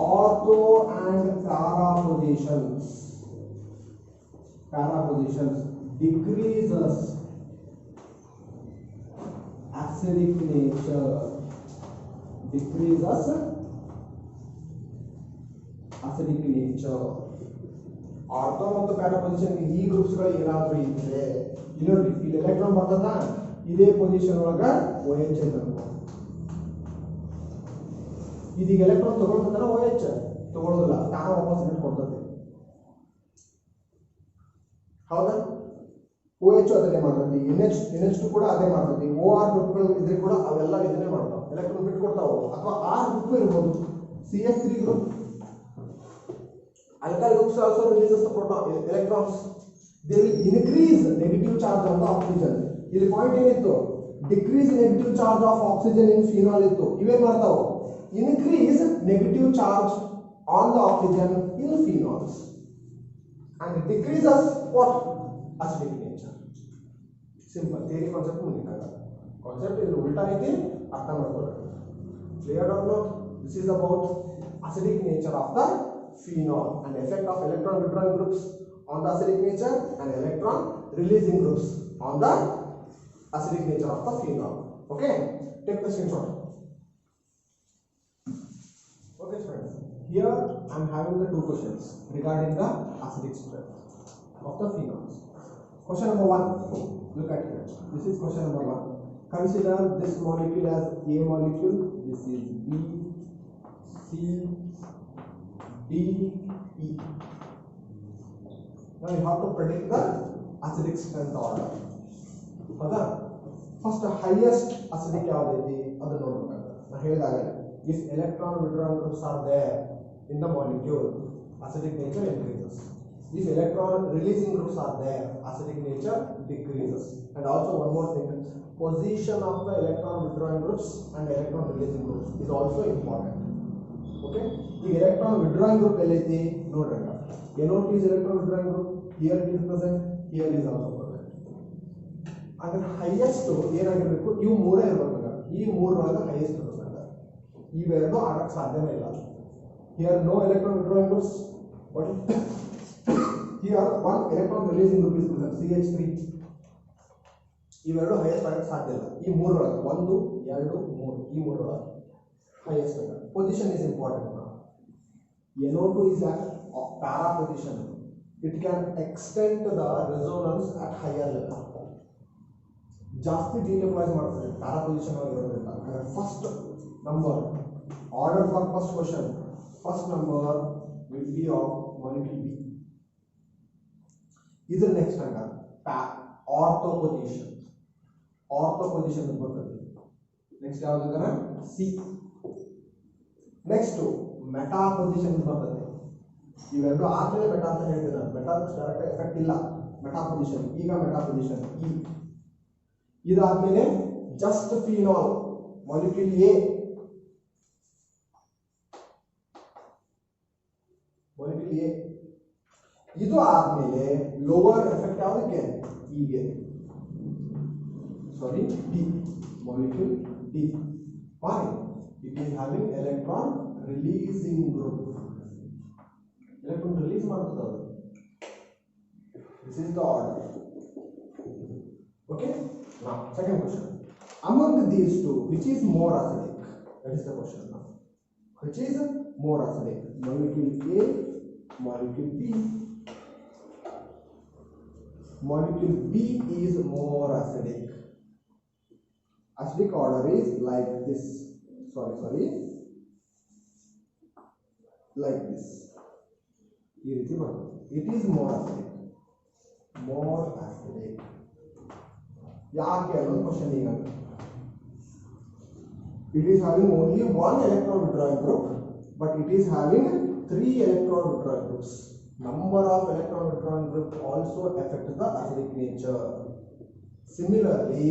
ortho and para positions decreases acidic nature, decreases acidic nature. Ortho ಮತ್ತು ಪ್ಯಾರಾ ಪೊಸಿಷನ್ ಈ ಗ್ರೂಪ್ಸ್ ಗಳು ಏನಾದರೂ ಇದ್ರೆ, ಇಲ್ಲಿ ನೋಡಿ, ಇಲ್ಲಿ ಎಲೆಕ್ಟ್ರಾನ್ ಬರ್ತದ, ಇದೇ ಪೊಸಿಷನ್ ಒಳಗ OH ಅಂತ. ಇದೀಗ ಎಲೆಕ್ಟ್ರಾನ್ ತಗೊಳ್ತದ, OH ತಗೊಳ್ಳೋದಿಲ್ಲ, ತಾನ ವಾಪಸ್ ನೆಟ್ ಕೊಡ್ತದೆ. ಹೌದಾ, OH ಅದನ್ನೇ ಮಾಡ್ತದೆ, NH2 ಕೂಡ ಅದೇ ಮಾಡ್ತದೆ. OR ಗ್ರೂಪ್ಗಳು ಇದ್ರೆ ಕೂಡ ಅವೆಲ್ಲ ಇದನ್ನೇ ಮಾಡ್ತಾವೆ, ಎಲೆಕ್ಟ್ರಾನ್ ಬಿಟ್ಟು ಕೊಡ್ತಾವೆ. ಅಥವಾ R ಗ್ರೂಪ್ ಇರ್ಬೋದು, CH3 group. Alkyl groups also releases the proton electrons. They will increase negative charge on the oxygen. This point ಏನಿತ್ತು, decrease negative charge of oxygen in phenol ಇತ್ತು. ಇವೇನ್ ಮಾಡ್ತಾವು, increase negative charge on the oxygen in phenols and it decreases what, acidic nature. Simple theory concept ಮುಗಿತಾಗ. Concept ಇದು ಉಲ್ಟಾ ಐತಿ, ಅರ್ಥ ಮಾಡ್ಕೊಳ್ಳಿ. Clear or not? This is about acidic nature of the phenol and effect of electron withdrawing groups on the acidic nature and electron releasing groups on the acidic nature of the phenol. Okay, take the screenshot. Okay friends, here I am having the 2 questions regarding the acidic strength of the phenols. Question number 1, look at here. This is question number 1. Consider this molecule as A molecule, this is B, C, D, E. Now you have to predict the acidic strength order. ಹೌದಾ, first highest acidic ಯಾವುದೈತಿ ಅದನ್ನು ನೋಡ್ಬೇಕಾಗ್ತದೆ. ನಾನು ಹೇಳಿದಾಗಲೇ, if electron withdrawing groups are there in the molecule, acidic nature increases. If electron releasing groups are there, acidic nature decreases. And also one more thing, position of the electron withdrawing groups and electron releasing groups is also important. Okay, the electron withdrawing group ಎಲ್ಲೈತಿ ನೋಡ್ರಿ. NO2 is electron withdrawing group, here it is present, here is also present. ಅದರ highest ಏನಾಗಿರಬೇಕು, ಇವು ಮೂರೇ ಇರಬೇಕು. ಈ ಮೂರರೊಳಗೆ highest ಇರಬೇಕು. ಇವೆರಡು ಆಡಕ್ಕೆ ಸಾಧ್ಯನೇ ಇಲ್ಲ. Here no electron withdrawing groups, but here one electron releasing group is present, CH3. ಇವೆರಡು ಹೈಯೆಸ್ಟ್ ಆಗಕ್ಕೆ ಸಾಧ್ಯ ಇಲ್ಲ. ಈ ಮೂರೊಳಗೆ 1 2 3 ಈ ಮೂರೊಳಗೆ highest position is important now. NO2 is at para position. It can extend the resonance at higher level. ಜಾಸ್ತಿ delocalize ಮಾಡ್ತದೆ para position ಆಗಿರೋದ್ರಿಂದ. First number order for first question. First number will be of molecule B. This is next number ortho position. Ortho position ಅಂತ ಬರ್ತದೆ. Next ಯಾವುದು C. Next meta position ಬರ್ತದೆ. ಇವೆರಡು ಆದ್ಮೇಲೆ meta ಅಂತ ಹೇಳ್ತೀನಿ ನಾನು. ಮೆಟಾ ಡೈರೆಕ್ಟ್ ಎಫೆಕ್ಟ್ ಇಲ್ಲ. ಮೆಟಾ ಪೊಸಿಷನ್ ಈಗ ಮೆಟಾ ಪೊಸಿಷನ್ ಇ. ಇದಾದ್ಮೇಲೆ just phenol molecule A. Molecule A ಇದು ಆದ್ಮೇಲೆ ಲೋವರ್ ಎಫೆಕ್ಟ್ ಯಾವುದಕ್ಕೆ ಇಗೆ sorry D molecule D. Why? It is having electron releasing group. Electron release ಮಾಡ್ತದೆ. This is the order. Okay. Now second question. Among these two, which is more acidic? That is the question now. Which is more acidic? Molecule A, molecule B. Molecule B is more acidic. Acidic order is like this. Sorry. Like this. It is more acidic. More acidic. ಯಾಕೆ ಅನ್ನೋದು question ಈಗ. It is having only one electron withdrawing group, but it is having 3 electron withdrawing groups. Number of electron withdrawing group also affects the acidic nature. Similarly,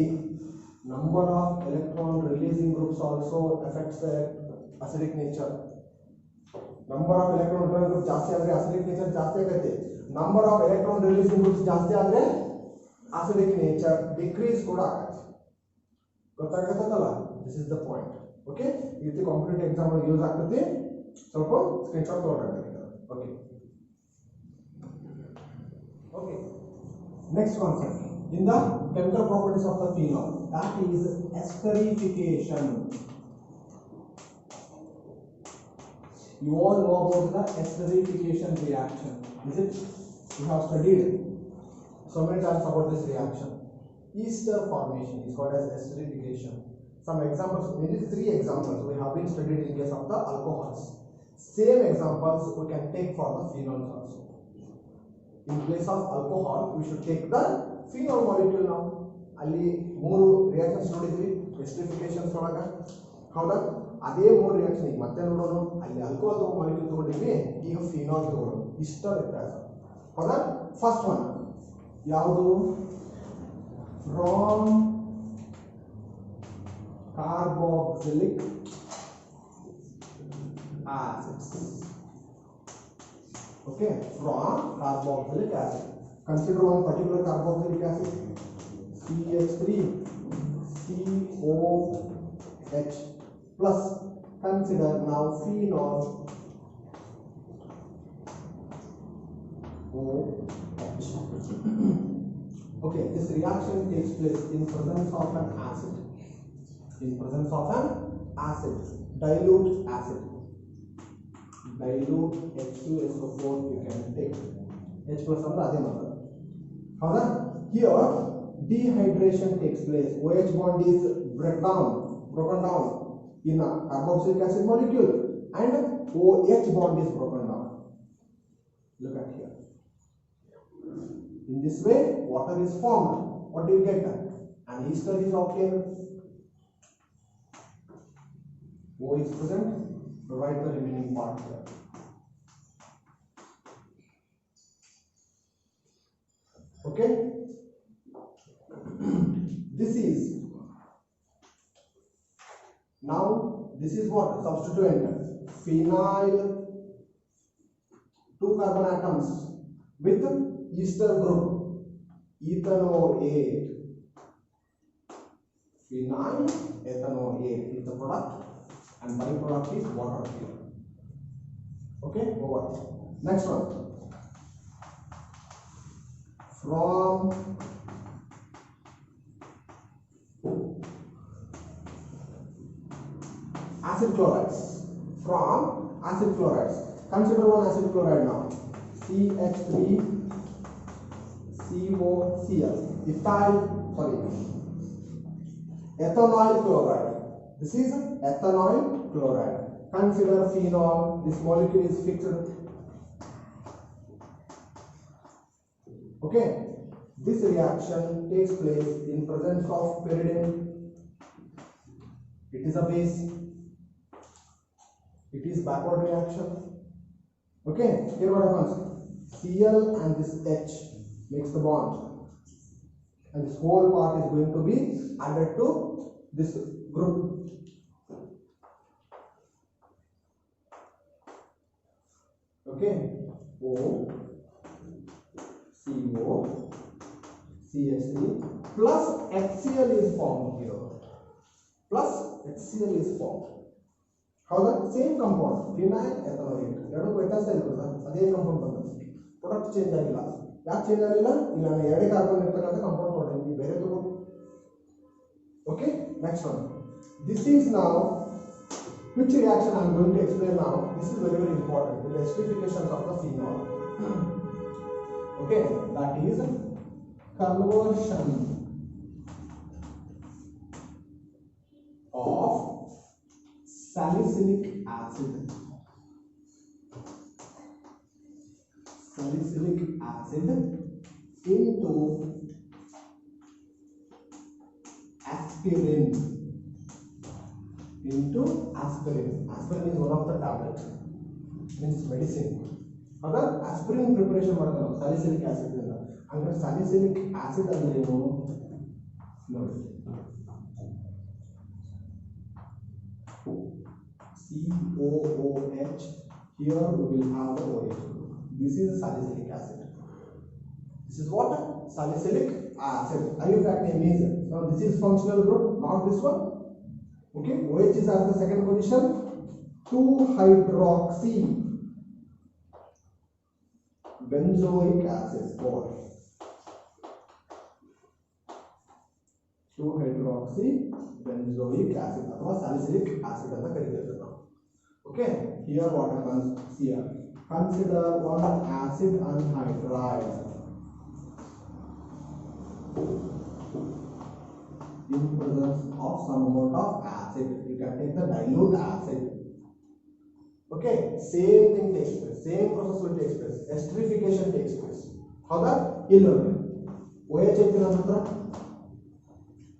number of electron releasing groups also affects the acidic nature. Number of electron withdrawing groups ಜಾಸ್ತಿ ಆದರೆ acidic nature ಜಾಸ್ತಿ ಆಗುತ್ತೆ. Number of electron releasing groups ಜಾಸ್ತಿ ಆದರೆ acidic nature decrease ಕೂಡ ಆಗುತ್ತೆ. ಗೊತ್ತಾಗುತ್ತಲ್ಲ? This is the point. Okay? ಈ ರೀತಿ ಕಾಂಪಿಟೇಟಿವ್ ಎಕ್ಸಾಮ್ ಅಲ್ಲಿ ಯೂಸ್ ಆಗ್ತದೆ. ಸ್ವಲ್ಪ screenshot ತಗೊಳ್ಬೇಕಾಗಿದೆ. Okay. Next concept. In the chemical properties of the phenol, that is esterification. You all know about the esterification reaction, is it? You have studied so many times about this reaction. Ester formation is called as esterification. Some examples, maybe 3 examples we have been studied in case of the alcohols. Same examples we can take for the phenols also. In place of alcohol, we should take the phenol molecule now. ಅಲ್ಲಿ 3 reactions ನೋಡಿದ್ವಿ ಎಸ್ಟರಿಫಿಕೇಶನ್ಸ್ ಒಳಗೆ. ಹೌದಾ? ಅದೇ 3 reaction ಈಗ ಮತ್ತೆ ನೋಡೋಣ. ಅಲ್ಲಿ alcohol molecule ತಗೊಂಡಿದ್ವಿ, ಈಗ ಫಿನಾಲ್ ತಗೊಳ್ಳೋಣ. ಇಷ್ಟ ವ್ಯತ್ಯಾಸ. ಹೌದಾ? ಫಸ್ಟ್ ಒನ್ ಯಾವುದು? From carboxylic acids. Okay, from carboxylic acid. Consider one particular carboxylic acid, CH3COH plus. Consider now phenol OH. Okay, this reaction takes place in presence of an acid. In presence of an acid, dilute acid. Dilute H2SO4 you can take. H plus ಅಂದ್ರೆ ಅದೇ ಮಾತ್ರ. ಹೌದಾ? Here dehydration takes place. OH bond is broken down in a carboxylic acid molecule and OH bond is broken down. Look at here. In this way water is formed. What do you get? An ester is obtained. O is present. Write the remaining part here. Okay. This is now. This is what substituent phenyl. 2 carbon atoms with ester group ethanoate. Phenyl ethanoate is the product. And byproduct is water here. Okay, over. Next one. From acid chlorides. From acid chlorides. Consider one acid chloride now. CH3COCl. Ethanoyl chloride. This is ethanoyl chloride. Consider phenol. This molecule is fixed. Okay. This reaction takes place in presence of pyridine. It is a base. It is backward reaction. Okay. Here what happens? Cl and this H makes the bond, and this whole part is going to be added to this group. Okay. O, CO, CH3 plus HCl is formed here. Plus HCl is formed. How the same compound, phenyl ethanoate. ಎರಡು ವ್ಯತ್ಯಾಸ ಇರುತ್ತದೆ, ಅದೇ compound ಬಂದಿದೆ. Product change ಆಗಿಲ್ಲ. ಯಾಕೆ change ಆಗಿಲ್ಲ? ಇಲ್ಲ ನಾನು ಎರಡೇ ಕಾರ್ಬನ್ ಇರತಕ್ಕಂಥ ಕಂಪೌಂಡ್ ತೊಗೊಂಡಿದ್ದೀನಿ, ಬೇರೆ ತಗೋ. Okay, next one. This is now which reaction I am going to explain now. This is very important. The esterifications of the phenol. Okay, that is conversion of salicylic acid into aspirin. Aspirin is one of the tablets, means medicine. Other aspirin preparation ಮಾಡ್ತಾರೆ salicylic acid ಇಂದ. ಅಂದ್ರೆ salicylic acid ಅಂದ್ರೆ ಏನು ನೋಡಿ, COOH. Here we will have the OH. This is salicylic acid. This is what? Salicylic acid. IUPAC name is. Now this is functional group, not this one. Okay, OH is at the second position. 2-hydroxy benzoic acid. 2-hydroxy benzoic acid ಅಥವಾ salicylic acid ಅಂತ ಕರೀತಾರೆ ನಾವು. Okay, here what happens here? Consider one acid anhydride in presence of some amount of acid. You can take the dilute acid. Okay, same thing takes place, same process will take place, esterification takes place. How that? ಇಲ್ಲಿ ನೋಡಿ, OH ಐತಿ ನನ್ನ ಹತ್ರ,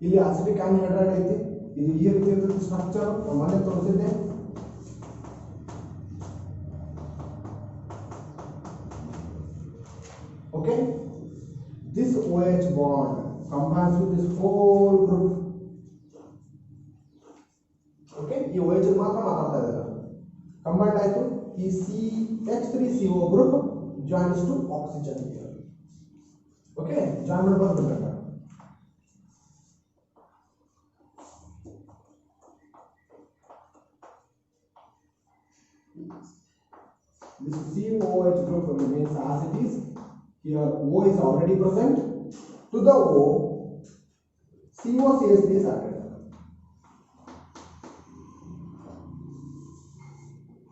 ಇಲ್ಲಿ acidic anhydride ಐತಿ, ಇದು ಈ ರೀತಿ ಇರುತ್ತೆ ಸ್ಟ್ರಕ್ಚರ್, ಮೊನ್ನೆ ತೋರಿಸಿದ್ದೆ. Okay, this OH bond combines with this whole group. Okay, ಈ OH ಮಾತ್ರ ಮಾತಾಡ್ತಾ ಇದ್ದಾರೆ. Combined ಆಯ್ತು, ಈ CH3CO group joins to oxygen here. Okay, join ಮಾಡ್ಬೇಕು. This COOH group remains as it is. Here O is already present. To the O, COCH3 is added.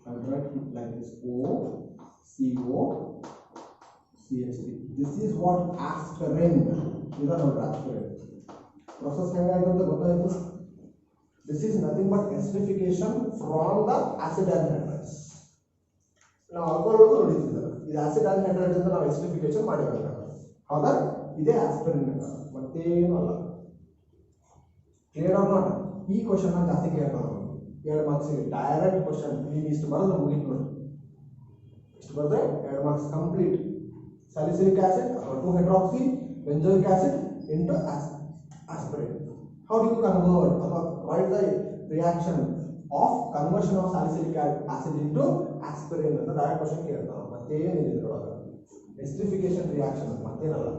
I'll write it like this: O, CO, CH3. This is what aspirin. This is not aspirin. Process this is nothing but esterification from the acid anhydrides. Now alcohol ನೋಡಿದ್ದೀರಾ, ಇದು acid anhydride ಅಂತ ನಾವು esterification ಮಾಡಿರಬೇಕು. ಹೌದಾ? ಇದೇ aspirin ಮತ್ತೇನು ಅಲ್ಲ. Clear are not? ಈ ಕ್ವೆಶ್ಚನ್ ನಾನು ಜಾಸ್ತಿ ಕೇಳ್ತಾರೆ, 2 ಮಾರ್ಕ್ಸ್ ಗೆ ಡೈರೆಕ್ಟ್ ಕ್ವೆಶ್ಚನ್. ನೀವು ಇಷ್ಟು ಬರೋದು ಮುಗಿತು ನೋಡಿ, ಇಷ್ಟು ಬರೆದ್ರೆ 2 marks complete. salicylic acid or 2-hydroxy benzoic acid into aspirin. How do you convert or write the reaction of conversion of salicylic acid into aspirin ಅಂತ ಡೈರೆಕ್ಟ್ ಕ್ವೆಶ್ಚನ್ ಕೇಳ್ತಾರೆ. ಮತ್ತೇನಿದೆ ಇದರೊಳಗೆ? ಎಸ್ಟರಿಫಿಕೇಶನ್ ರಿಯಾಕ್ಷನ್ ಮತ್ತೇನಲ್ಲ.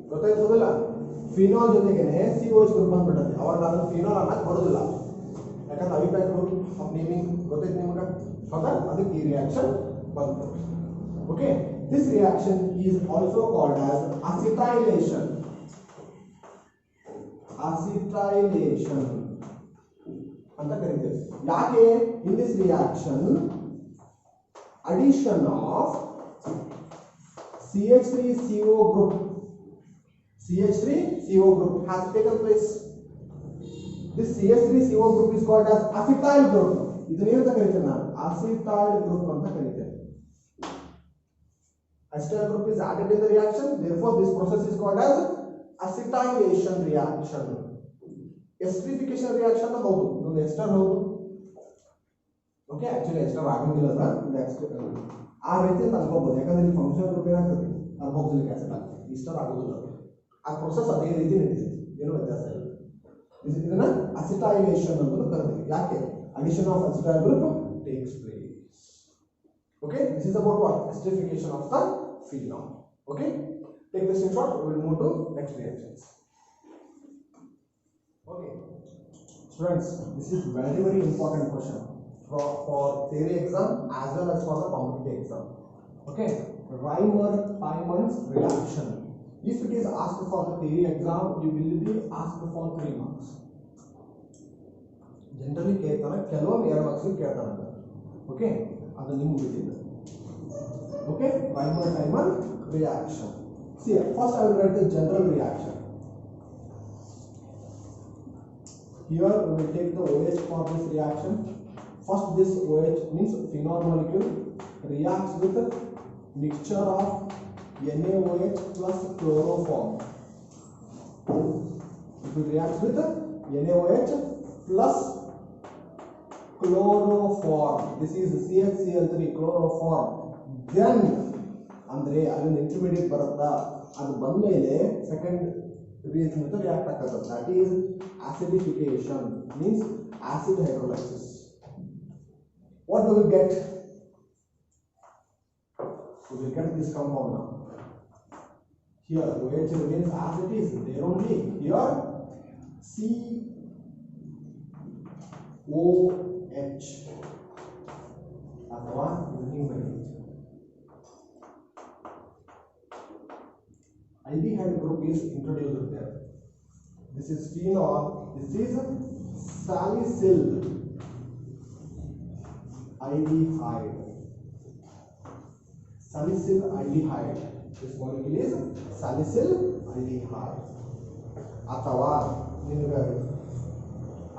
ಗೊತ್ತಾಯ್ತದಲ್ಲ? ಫಿನಾಲ್ ಜೊತೆಗೇನೆ COH ಗ್ರೂಪ್ ಬಂದ್ಬಿಟ್ಟದೆ. ಅವಾಗ ನಾನು ಫಿನಾಲ್ ಅನ್ನಕ್ಕೆ ಬರೋದಿಲ್ಲ, ಯಾಕಂದ್ರೆ ಅವಿಪ್ಯಾಕ್ ರೂಲ್ ಆಫ್ ನೇಮಿಂಗ್ ಗೊತ್ತೈತೆ ನಿಮಗೆ. ಹೌದಾ? ಅದಕ್ಕೆ ಈ ರಿಯಾಕ್ಷನ್ ಬಂತು. Okay, this reaction is also called as acetylation. ಅಂತ ಕರೀತೇವೆ. ಯಾಕೆ? in this reaction addition of CH3CO group has taken place. This CH3CO group is called as acetyl group. ಇದನ್ನ ಏನಂತ ಕರೀತೇವೆ ನಾವು? acetyl group ಅಂತ ಕರೀತೇವೆ. Acetyl group is added in the reaction, therefore this process is called as acetylation reaction. Esterification reaction ಹೌದು, ಇದೊಂದು ester ಹೌದು. Okay, actually ester ಆಗೋದಿಲ್ಲ sir, ಇದು ester ಆ ರೀತಿ ಅಂತ ಅನ್ಕೋಬಹುದು. ಯಾಕಂದ್ರೆ ಇಲ್ಲಿ ಫಂಕ್ಷನಲ್ ಗ್ರೂಪ್ ಏನಾಗ್ತದೆ, ಕಾರ್ಬಾಕ್ಸಿಲಿಕ್ ಆಸಿಡ್ ಆಗ್ತದೆ, ಎಸ್ಟರ್ ಆಗೋದಿಲ್ಲ. ಆ ಪ್ರೊಸೆಸ್ ಅದೇ ರೀತಿ ನಡೀತದೆ, ಏನು ವ್ಯತ್ಯಾಸ ಇಲ್ಲ. ಇದನ್ನ ಅಸಿಟೈಲೇಷನ್ ಅಂತ ಕರೀತೀವಿ. ಯಾಕೆ? Addition of acetyl group takes place. Okay, this is about what? Esterification of the phenol. Okay, take this in short. We will move to next reactions. Okay, students, this is very important question for theory exam as well as for the competitive exam. Okay, Reimer-Tiemann reaction. If it is asked for the theory exam, you will be asked for 3 marks. Generally ಕೇಳ್ತಾರೆ, ಕೆಲವೊಮ್ಮೆ 2 marks ಕೇಳ್ತಾರೆ. Okay, ಅದು ನಿಮಗೆ ಬಿಟ್ಟಿದೆ. Okay, Reimer-Tiemann reaction. See, first I will write the general reaction. Here we will take the OH for this reaction. First, this OH means phenol molecule reacts with a mixture of NaOH plus chloroform. It will react with NaOH plus chloroform. This is CHCl3 chloroform. Then ಅಂದ್ರೆ ಅಲ್ಲಿ intermediate ಬರುತ್ತಾ, ಅದು ಬಂದ ಮೇಲೆ second reaction with react ಆಗ್ತದೆ. That is acidification, means acid hydrolysis. What do we get? We will get this compound now. Here OH remains as it is, there only. Here COH ಅಥವಾ aldehyde group is introduced there. This is phenol, this is salicyl aldehyde. Salicyl aldehyde. This molecule is salicyl aldehyde. ಅಥವಾ ನಿಮಗೆ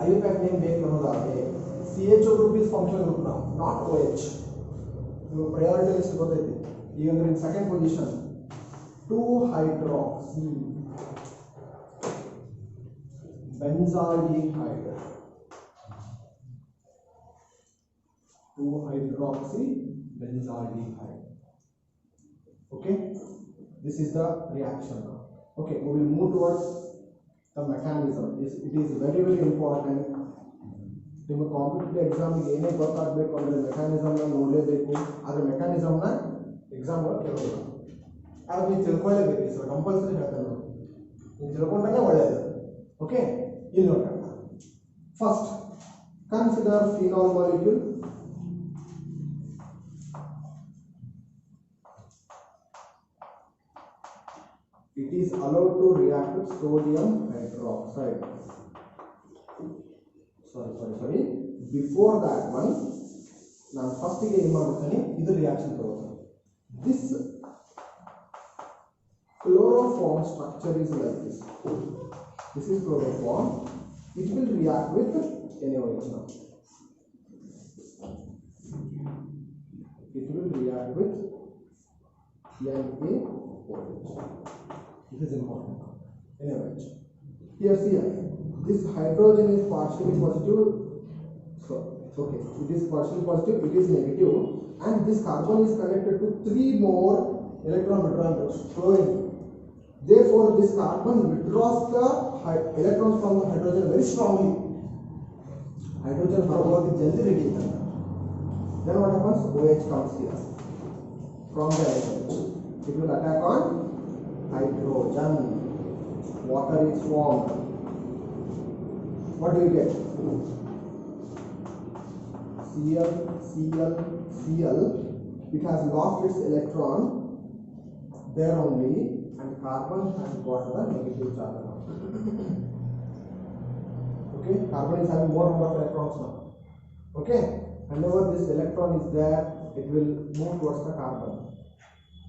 IUPAC name ಬೇಕು ಅನ್ನೋದಾದ್ರೆ CHO group is functional group now, not OH. ನೀವು priority list ಗೊತ್ತೈತಿ. ಈಗ ಅಂದ್ರೆ in second position 2-hydroxy benzaldehyde. 2-hydroxy benzaldehyde. Okay, this is the reaction now. Okay, we will move towards the mechanism. It is very important. ನಿಮ್ಮ competitive ಎಕ್ಸಾಮ್ಗೆ ಏನೇ ಗೊತ್ತಾಗಬೇಕು ಅಂದರೆ ಮೆಕ್ಯಾನಿಸಮ್ನ ನೋಡಲೇಬೇಕು. ಆದರೆ ಮೆಕ್ಯಾನಿಸಮ್ನ ಎಕ್ಸಾಮ್ ಒಳಗೆ ಕೇಳೋದಿಲ್ಲ. ಅದು ನೀವು ತಿಳ್ಕೊಳ್ಳೇಬೇಕು. ಸರ್ ಕಂಪಲ್ಸರಿ ಹೇಳ್ತೇನೆ ನೋಡಿ, ನೀವು ತಿಳ್ಕೊಂಡ್ರೆ ಒಳ್ಳೆಯದು. ಓಕೆ, ಇಲ್ಲಿ ನೋಡೋಣ. First consider phenol molecule. It is allowed to react with sodium hydroxide. Sorry. Before that one, ನಾನು ಫಸ್ಟಿಗೆ ಏನು ಮಾಡ್ಬಿಡ್ತೀನಿ, ಇದು ರಿಯಾಕ್ಷನ್ ತಗೋತೀನಿ. This chloroform structure is like this. This is chloroform. It will react with NaOH now. It will react with NaOH. This is important. NaOH. Here see, this hydrogen is partially positive. So, okay, it is partially positive, it is negative, and this carbon is connected to 3 more electron withdrawal groups, fluorine. Therefore, this carbon withdraws the electrons from the hydrogen very strongly. Hydrogen hormones jaldi ready. Then what happens? OH comes here from the OH. It will attack on hydrogen. Water is formed. What do you get? Cl. It has lost its electron there only, and carbon has got the negative charge. Okay. Okay, carbon is having more number of electrons now. Okay, whenever this electron is there, it will move towards the carbon,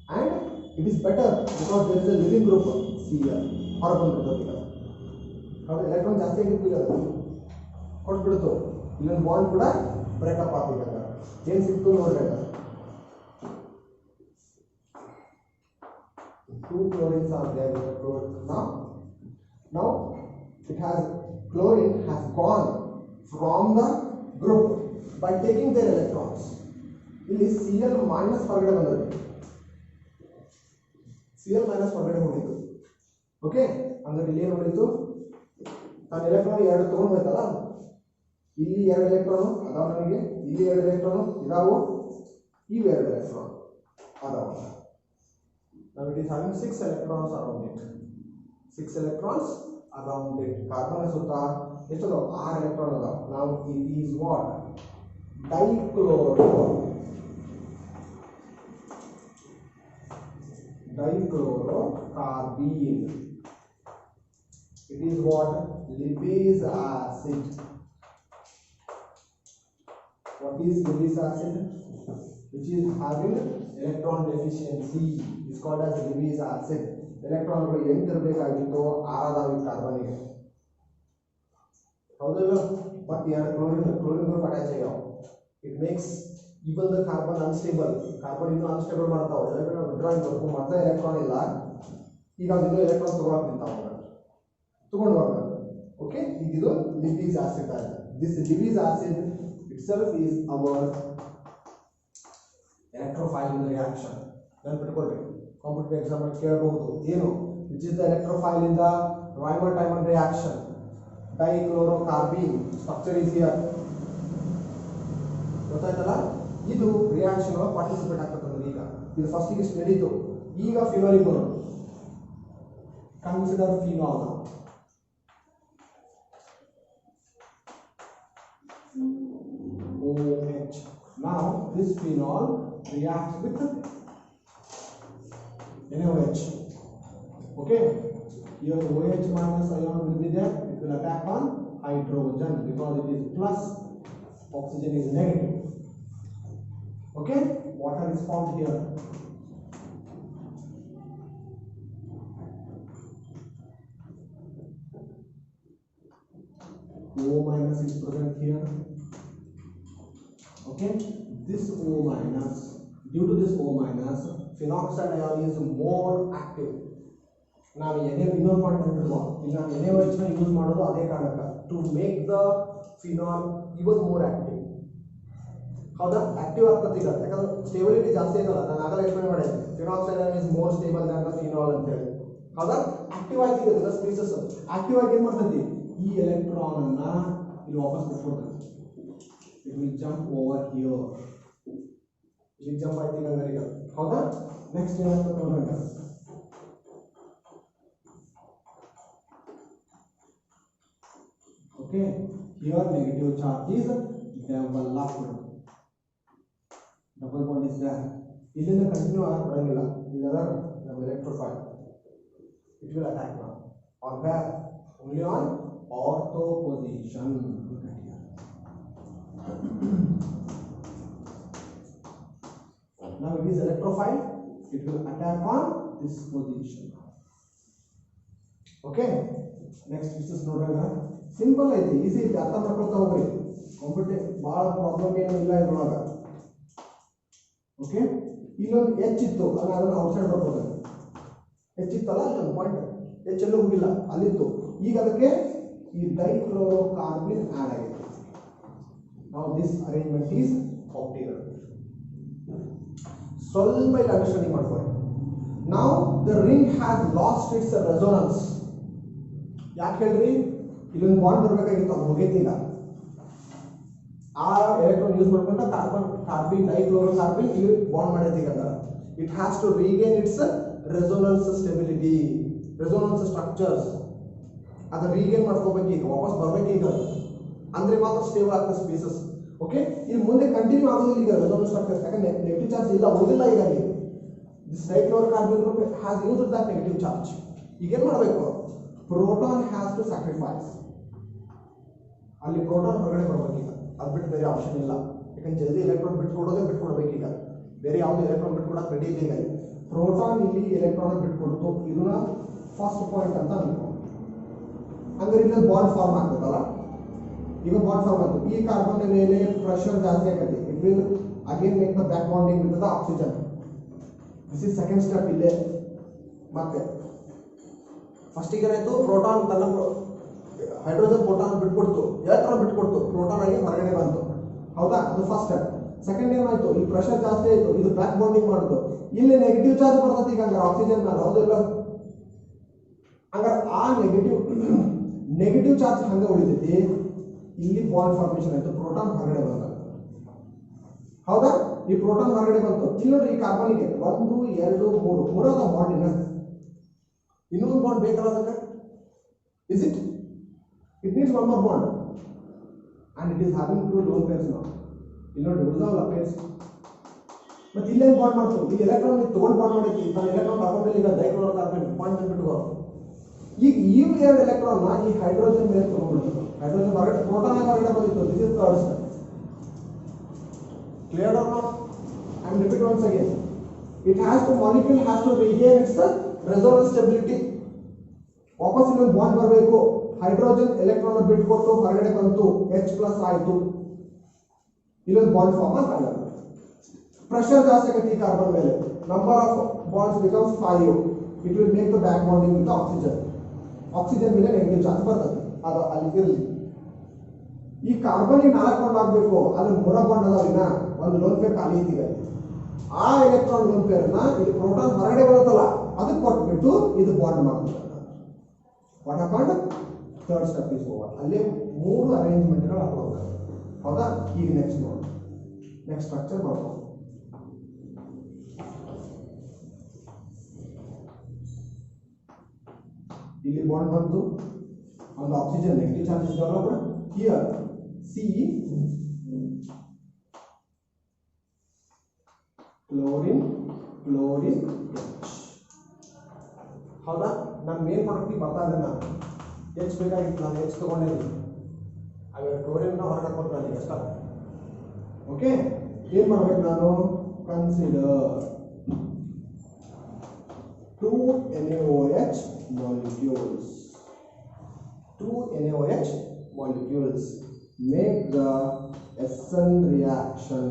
and it is better because there is a living group Cl carbon bರ್ತದೆ. ಹೌದು, electron ಜಾಸ್ತಿ ಆಗಿತ್ತು ಕೊಟ್ಬಿಡ್ತು, ಇಲ್ಲೊಂದು bond ಕೂಡ breakup ಆಗ್ತಿದ್ದಾಗ ಏನು ಸಿಕ್ತು ನೋಡ್ರಿ. Two chlorines are there with the chlorine. Now it has chlorine has gone from the group by taking their electrons. ಇಲ್ಲಿ Cl minus ಹೊರಗಡೆ ಬಂದಿದೆ, Cl minus ಹೊರಗಡೆ ಹೋಗಿತ್ತು. ಓಕೆ, ಅಂದ್ರೆ ಇಲ್ಲಿ ಏನು ಉಳಿತು, ನಾನು ಎಲೆಕ್ಟ್ರಾನ್ ಎರಡು ತಗೊಂಡು ಹೋಯ್ತಲ್ಲ, ಇಲ್ಲಿ ಎರಡು ಎಲೆಕ್ಟ್ರಾನ್ ಅದಾವ ನನಗೆ, ಇಲ್ಲಿ ಎರಡು ಎಲೆಕ್ಟ್ರಾನ್ ಇದಾವು, ಇವು ಎರಡು ಎಲೆಕ್ಟ್ರಾನ್ ಅದಾವ. Now it is having 6 electrons around it. 6 electrons around it. Carbon sutta ಎಷ್ಟು ಅದಾವ, 6 electron ಅದಾವ. Now it is what? Dichlorocarbene. It is what? Lipase acid. What is lipase acid? Which is having electron deficiency is called as lipase acid. Electron ಗಳು 8 ಇರಬೇಕಾಗಿತ್ತು, 6 ಆದಾವ ಕಾರ್ಬನ್ಗೆ. ಹೌದಲ್ಲ, but ಎರಡು chlorine group attach ಆಗ್ಯಾವ. It makes even the carbon unstable. Carbon ಇನ್ನೂ unstable ಮಾಡ್ತಾವ, electron withdrawing ಬರ್ಕು, ಮತ್ತೆ electron ಇಲ್ಲ, ಈಗ ಅದು ಎಲೆಕ್ಟ್ರಾನ್ ತಗೊಳಕ್ ನಿಂತಾವ, ತಗೊಂಡು ಹೋಗ್ಬೇಕು. ಓಕೆ, ಈಗ ಇದು lipase acid ಆಗಿದೆ. This lipase acid itself is our electrophile in the reaction. ನೆನಪಿಟ್ಕೊಳ್ಬೇಕು, ಕಾಂಪಿಟೇಟಿವ್ ಎಕ್ಸಾಮ್ ಅಲ್ಲಿ ಕೇಳಬಹುದು ಏನು, which is the electrophile in the Reimer-Tiemann reaction. Dichlorocarbene structure is here. ಗೊತ್ತಾಯ್ತಲ್ಲ, ಇದು ರಿಯಾಕ್ಷನ್ ಒಳಗೆ ಪಾರ್ಟಿಸಿಪೇಟ್ ಆಗ್ತದೆ. ಈಗ ಇದು ಫಸ್ಟಿಗೆ ಇಷ್ಟು ನಡೀತು, ಈಗ ಫಿನಾಲಿಗೆ ಬರೋದು. Consider phenol. OH. Now this phenol reacts with NaOH. Okay, here OH minus ion will be there. It will attack on hydrogen because it is plus, oxygen is negative. Okay, water is formed here. O minus is present here. Okay, this O minus, due to this O minus, phenoxide ion is more active. ನಾವು ಇನ್ನೊಂದು point ನೋಡಿರುವ, ಇಲ್ಲಿ ನಾವು NaOH ನ use ಮಾಡೋದು ಅದೇ ಕಾರಣಕ್ಕೆ, to make the phenol even more active. ಹೌದಾ, ಆಕ್ಟಿವ್ ಆಗ್ತದೆ ಈಗ, ಯಾಕಂದ್ರೆ ಸ್ಟೇಬಿಲಿಟಿ ಜಾಸ್ತಿ ಆಗಲ್ಲ. ನಾನು ಆಗಲೇ ಎಕ್ಸ್ಪ್ಲೇನ್ ಮಾಡಿದೆ, phenoxide is more stable than the phenol ಅಂತ ಹೇಳಿ. ಹೌದಾ, ಆಕ್ಟಿವ್ ಆಗಿ ಇರುತ್ತೆ ಸ್ಪೀಸಸ್. ಆಕ್ಟಿವ್ ಆಗಿ ಏನು ಮಾಡ್ತೈತಿ, ಈ ಎಲೆಕ್ಟ್ರಾನ್ ಅನ್ನ ಇಲ್ಲಿ ವಾಪಸ್ ಬಿಟ್ಕೊಡ್ತದೆ. It will jump over here, ಇಲ್ಲಿ ಜಂಪ್ ಆಯ್ತು ಈಗ ಈಗ. ಹೌದಾ, ನೆಕ್ಸ್ಟ್ ಏನಾಗ್ತದೆ ನೋಡೋಣ. Okay, here negative charge is developed. Double bond is there. ಇಲ್ಲಿಂದ ಕಂಟಿನ್ಯೂ ಆಗಕ್ಕೆ ಬರಂಗಿಲ್ಲ, ಇದರ ನಮ್ಮ electrophile. It will attack now. On where? Only on ortho position. Look at here. Now it is electrophile. It will attack on this position. Okay. Next pieces ನೋಡೋಣ. Simple ಐತಿ, easy ಐತಿ, ಅರ್ಥ ಮಾಡ್ಕೊಳ್ತಾ ಹೋಗ್ರಿ. ಕಾಂಪಿಟೇಟಿವ್ ಭಾಳ ಪ್ರಾಬ್ಲಮ್ ಏನು ಇಲ್ಲ ಇದ್ರೊಳಗ. ಓಕೆ, ಇಲ್ಲೊಂದು ಎಚ್ ಇತ್ತು, ಅದನ್ನು ಔಟ್ಸೈಡ್ ಬರ್ಬೋದು. ಎಚ್ ಇತ್ತಲ್ಲ, ಅಲ್ಲೊಂದು ಪಾಯಿಂಟ್ ಎಚ್ ಎಲ್ಲೂ ಹೋಗಿಲ್ಲ, ಅಲ್ಲಿತ್ತು. ಈಗ ಅದಕ್ಕೆ ಈ ಡೈಕ್ಲೋರೋಕಾರ್ಬನ್ ಆ್ಯಡ್ ಆಗಿದೆ. ನಾವು ದಿಸ್ ಅರೇಂಜ್ಮೆಂಟ್ ಈಸ್ ಆಪ್ಟಿಕಲ್. ಸ್ವಲ್ಪ ಇಲ್ಲಿ ಅಂಡರ್ಸ್ಟ್ಯಾಂಡಿಂಗ್ ಮಾಡ್ಕೊಳ್ಳಿ. ನಾವು the ring has lost its resonance. ಯಾಕೆ ಹೇಳ್ರಿ, ಇಲ್ಲೊಂದು ಬಾಂಡ್ ಬರಬೇಕಾಗಿತ್ತು, ಅದು ಹೋಗೈತಿ. ಈಗ ಆ ಎಲೆಕ್ಟ್ರಾನ್ ಯೂಸ್ ಮಾಡ್ಕೊಂಡ ಕಾರ್ಬನ್ ಡೈಕ್ಲೋರೋಕಾರ್ಬನ್ ಇಲ್ಲಿ ಬಾಂಡ್ ಮಾಡೈತಿ. ಈಗ it has to regain its resonance stability, resonance structures. ಅದು ರೀಗೇನ್ ಮಾಡ್ಕೋಬೇಕು, ಈಗ ವಾಪಸ್ ಬರ್ಬೇಕು. ಈಗ ಅಂದ್ರೆ ಮಾತ್ರ ಸ್ಟೇಬಲ್ ಆಗ್ತದೆ ಸ್ಪೀಸಸ್. ಓಕೆ, ಇಲ್ಲಿ ಮುಂದೆ ಕಂಟಿನ್ಯೂ ಆಗೋದಿಲ್ಲ ಈಗ ರೆಸೋನೆನ್ಸ್ ಸ್ಟ್ರಕ್ಚರ್ಸ್, ಯಾಕಂದ್ರೆ ನೆಗೆಟಿವ್ ಚಾರ್ಜ್ ಇಲ್ಲ, ಉಳಿದಿಲ್ಲ. ಈಗ this dichlorocarbon group has used that negative charge. ಈಗ ಏನು ಮಾಡಬೇಕು, proton has to sacrifice. ಅಲ್ಲಿ ಪ್ರೋಟಾನ್ ಹೊರಗಡೆ ಬರಬೇಕೀಗ, ಅದು ಬಿಟ್ಟು ಬೇರೆ ಆಪ್ಷನ್ ಇಲ್ಲ. ಯಾಕಂದ್ರೆ ಜಲ್ದಿ ಎಲೆಕ್ಟ್ರಾನ್ ಬಿಟ್ಕೊಡಬೇಕೀಗ, ಬೇರೆ ಯಾವುದೇ ಎಲೆಕ್ಟ್ರಾನ್ ಬಿಟ್ಕೊಡಕ್ಕೆ ರೆಡಿ ಇಲ್ಲ. ಈಗ ಪ್ರೋಟಾನ್ ಇಲ್ಲಿ ಎಲೆಕ್ಟ್ರಾನ್ ಬಿಟ್ಕೊಡ್ತು, ಇದನ್ನ ಫಸ್ಟ್ ಪಾಯಿಂಟ್ ಅಂತ ಅನ್ಕೊ. ಹಂಗಾರೆ ಇಲ್ಲಿ ಬಾಂಡ್ ಫಾರ್ಮ್ ಆಗ್ತದಲ್ಲ, ಈಗ ಬಾಂಡ್ ಫಾರ್ಮ್ ಆಯ್ತು. ಈ ಕಾರ್ಬನ್ ಮೇಲೆ ಪ್ರೆಷರ್ ಜಾಸ್ತಿ ಆಗತ್ತೆ, it will again make the back bonding with the oxygen. This is second step. ಇಲ್ಲೇ ಮತ್ತೆ ಫಸ್ಟಿಗೆ ಏನಾಯ್ತು, ಪ್ರೋಟಾನ್ ತನ್ನ ಹೈಡ್ರೋಜನ್ ಪ್ರೋಟಾನ್ ಬಿಟ್ಕೊಡ್ತು, ಎಲೆಕ್ಟ್ರಾನ್ ಬಿಟ್ಕೊಡ್ತು, ಪ್ರೋಟಾನ್ ಆಗಿ ಹೊರಗಡೆ ಬಂತು, ಹೌದಾ? ಅದು ಫಸ್ಟ್ ಸ್ಟೆಪ್. ಸೆಕೆಂಡ್ ಏನಾಯ್ತು, ಈ ಪ್ರೆಷರ್ ಜಾಸ್ತಿ ಆಯ್ತು, ಇದು ಬ್ಯಾಕ್ ಬಾಂಡಿಂಗ್ ಮಾಡುದು, ಇಲ್ಲಿ ನೆಗೆಟಿವ್ ಚಾರ್ಜ್ ಬರ್ತದೆ ಈಗ ಹಂಗಾರೆ ಆಕ್ಸಿಜನ್ ಮೇಲೆ, ಹೌದಿಲ್ಲ? ಹಂಗಾರೆ ಆ ನೆಗೆಟಿವ್ ಚಾರ್ಜ್ ಹಂಗೆ ಉಳಿತೈತಿ. ಇಲ್ಲಿ ಬಾಂಡ್ ಫಾರ್ಮೇಶನ್ ಆಯ್ತು, ಪ್ರೋಟಾನ್ ಹೊರಗಡೆ ಬಂತ, ಹೌದಾ? ಈ ಪ್ರೋಟಾನ್ ಹೊರಗಡೆ ಬಂತು. ಇಲ್ಲಿ ನೋಡ್ರಿ, ಈ ಕಾರ್ಬನ್ಗೆ 1 2 3 ಮೂರದ ಬಾಂಡ್ ಇನ್ನೊಂದು ಬಾಂಡ್ ಬೇಕಲ್ಲ ಅದಕ್ಕೆ. Is it needs one more bond and it is having 2 loan pairs ನಾವು. ಇಲ್ಲಿ ನೋಡಿ ಉಳಿದವಲ್ಲ ಪೇರ್ಸ್. ಮತ್ತೆ ಇಲ್ಲೇನು ಬಾಂಡ್ ಮಾಡ್ತು, ಈ ಎಲೆಕ್ಟ್ರಾನ್ ತಗೊಂಡು ಬಾಂಡ್ ಮಾಡೈತಿ, ತನ್ನ ಎಲೆಕ್ಟ್ರಾನ್ ಕಾರ್ಬನ್ ಈಗ ಡೈಕ್ಲೋರೋ ಕಾರ್ಬನ್ ಬಾಂಡ್ ಬಿಟ್ಟು ಈಗ ಈ ಎರಡು ಎಲೆಕ್ಟ್ರಾನ್ ಈ ಹೈಡ್ರೋಜನ್ ಮೇಲೆ ತಗೊಂಡ್ಬಿಡ್ತು. ಹೈಡ್ರೋಜನ್ ಹೊರಗಡೆ, ಪ್ರೋಟಾನ್ ಹೊರಗಡೆ ಬಂದಿತ್ತು. This is third step. Clear or not? I am repeat once again. Molecule has to regain its resonance stability. ವಾಪಸ್ ಇನ್ನೊಂದು ಬಾಂಡ್ ಬರಬೇಕು. ಹೈಡ್ರೋಜನ್ ಎಲೆಕ್ಟ್ರಾನ್ ಬಿಟ್ಕೊಟ್ಟು ಹೊರಗಡೆ ಬಂತು, H+ ಆಯ್ತು, ಇಲ್ಲೊಂದು ಬಾಂಡ್ ಫಾರ್ಮ್ ಆಗಲ್ಲ. ಪ್ರೆಷರ್ ಜಾಸ್ತಿ ಆಗತ್ತೆ ಈ ಕಾರ್ಬನ್ ಮೇಲೆ, number of bonds becomes 5. It will make the back bonding with oxygen. Oxygen ಮೇಲೆ ನೆಗೆಟಿವ್ ಚಾರ್ಜ್ ಬರ್ತದೆ, ಅದು ಅಲ್ಲಿ ಇರಲಿ. ಈ ಕಾರ್ಬನ್ಗೆ 4 ಬಾಂಡ್ ಆಗಬೇಕು, ಅಲ್ಲಿ 3 ಬಾಂಡ್ ಅದಾವಿನ, ಒಂದು ಲೋನ್ ಪೇರ್ ಖಾಲಿ ಐತಿದೆ. ಆ ಎಲೆಕ್ಟ್ರಾನ್ ಲೋನ್ ಪೇರ್ನ ಇಲ್ಲಿ ಪ್ರೋಟಾನ್ ಹೊರಗಡೆ ಬರುತ್ತಲ್ಲ, ಅದಕ್ಕೆ ಕೊಟ್ಬಿಟ್ಟು ಇದು ಬಾಂಡ್ ಮಾಡ್ತಾರೆ. What happened? Third step is over. ಅಲ್ಲಿ 3 ಅರೇಂಜ್ಮೆಂಟ್ಗಳು ಆಗ್ಬೋದು, ಹೌದಾ? ಈಗ ನೆಕ್ಸ್ಟ್ ನೋಡಿ, ನೆಕ್ಸ್ಟ್ ಸ್ಟ್ರಕ್ಚರ್ ಮಾಡ್ಬೋದು. ಇಲ್ಲಿ ಬಾಂಡ್ ಬಂತು, ಒಂದು oxygen negative charge is developed here. C chlorine chlorine H, ಹೌದಾ? ನನ್ನ ಮೇನ್ ಪ್ರಾಡಕ್ಟಿಗೆ ಬರ್ತಾ ಇದೆ, ನಾನು H ಬೇಕಾಗಿತ್ತು, ನಾನು H ತಗೊಂಡಿದ್ದೀನಿ. ಹಾಗಾದ್ರೆ ಕ್ಲೋರಿನ್ ಹೊರಗೆ ಹಾಕೋದು ನನಗೆ ಕಷ್ಟ. ಓಕೆ, ಏನು ಮಾಡ್ಬೇಕು ನಾನು? Consider 2 NaOH molecules. 2 NaOH molecules make the SN reaction.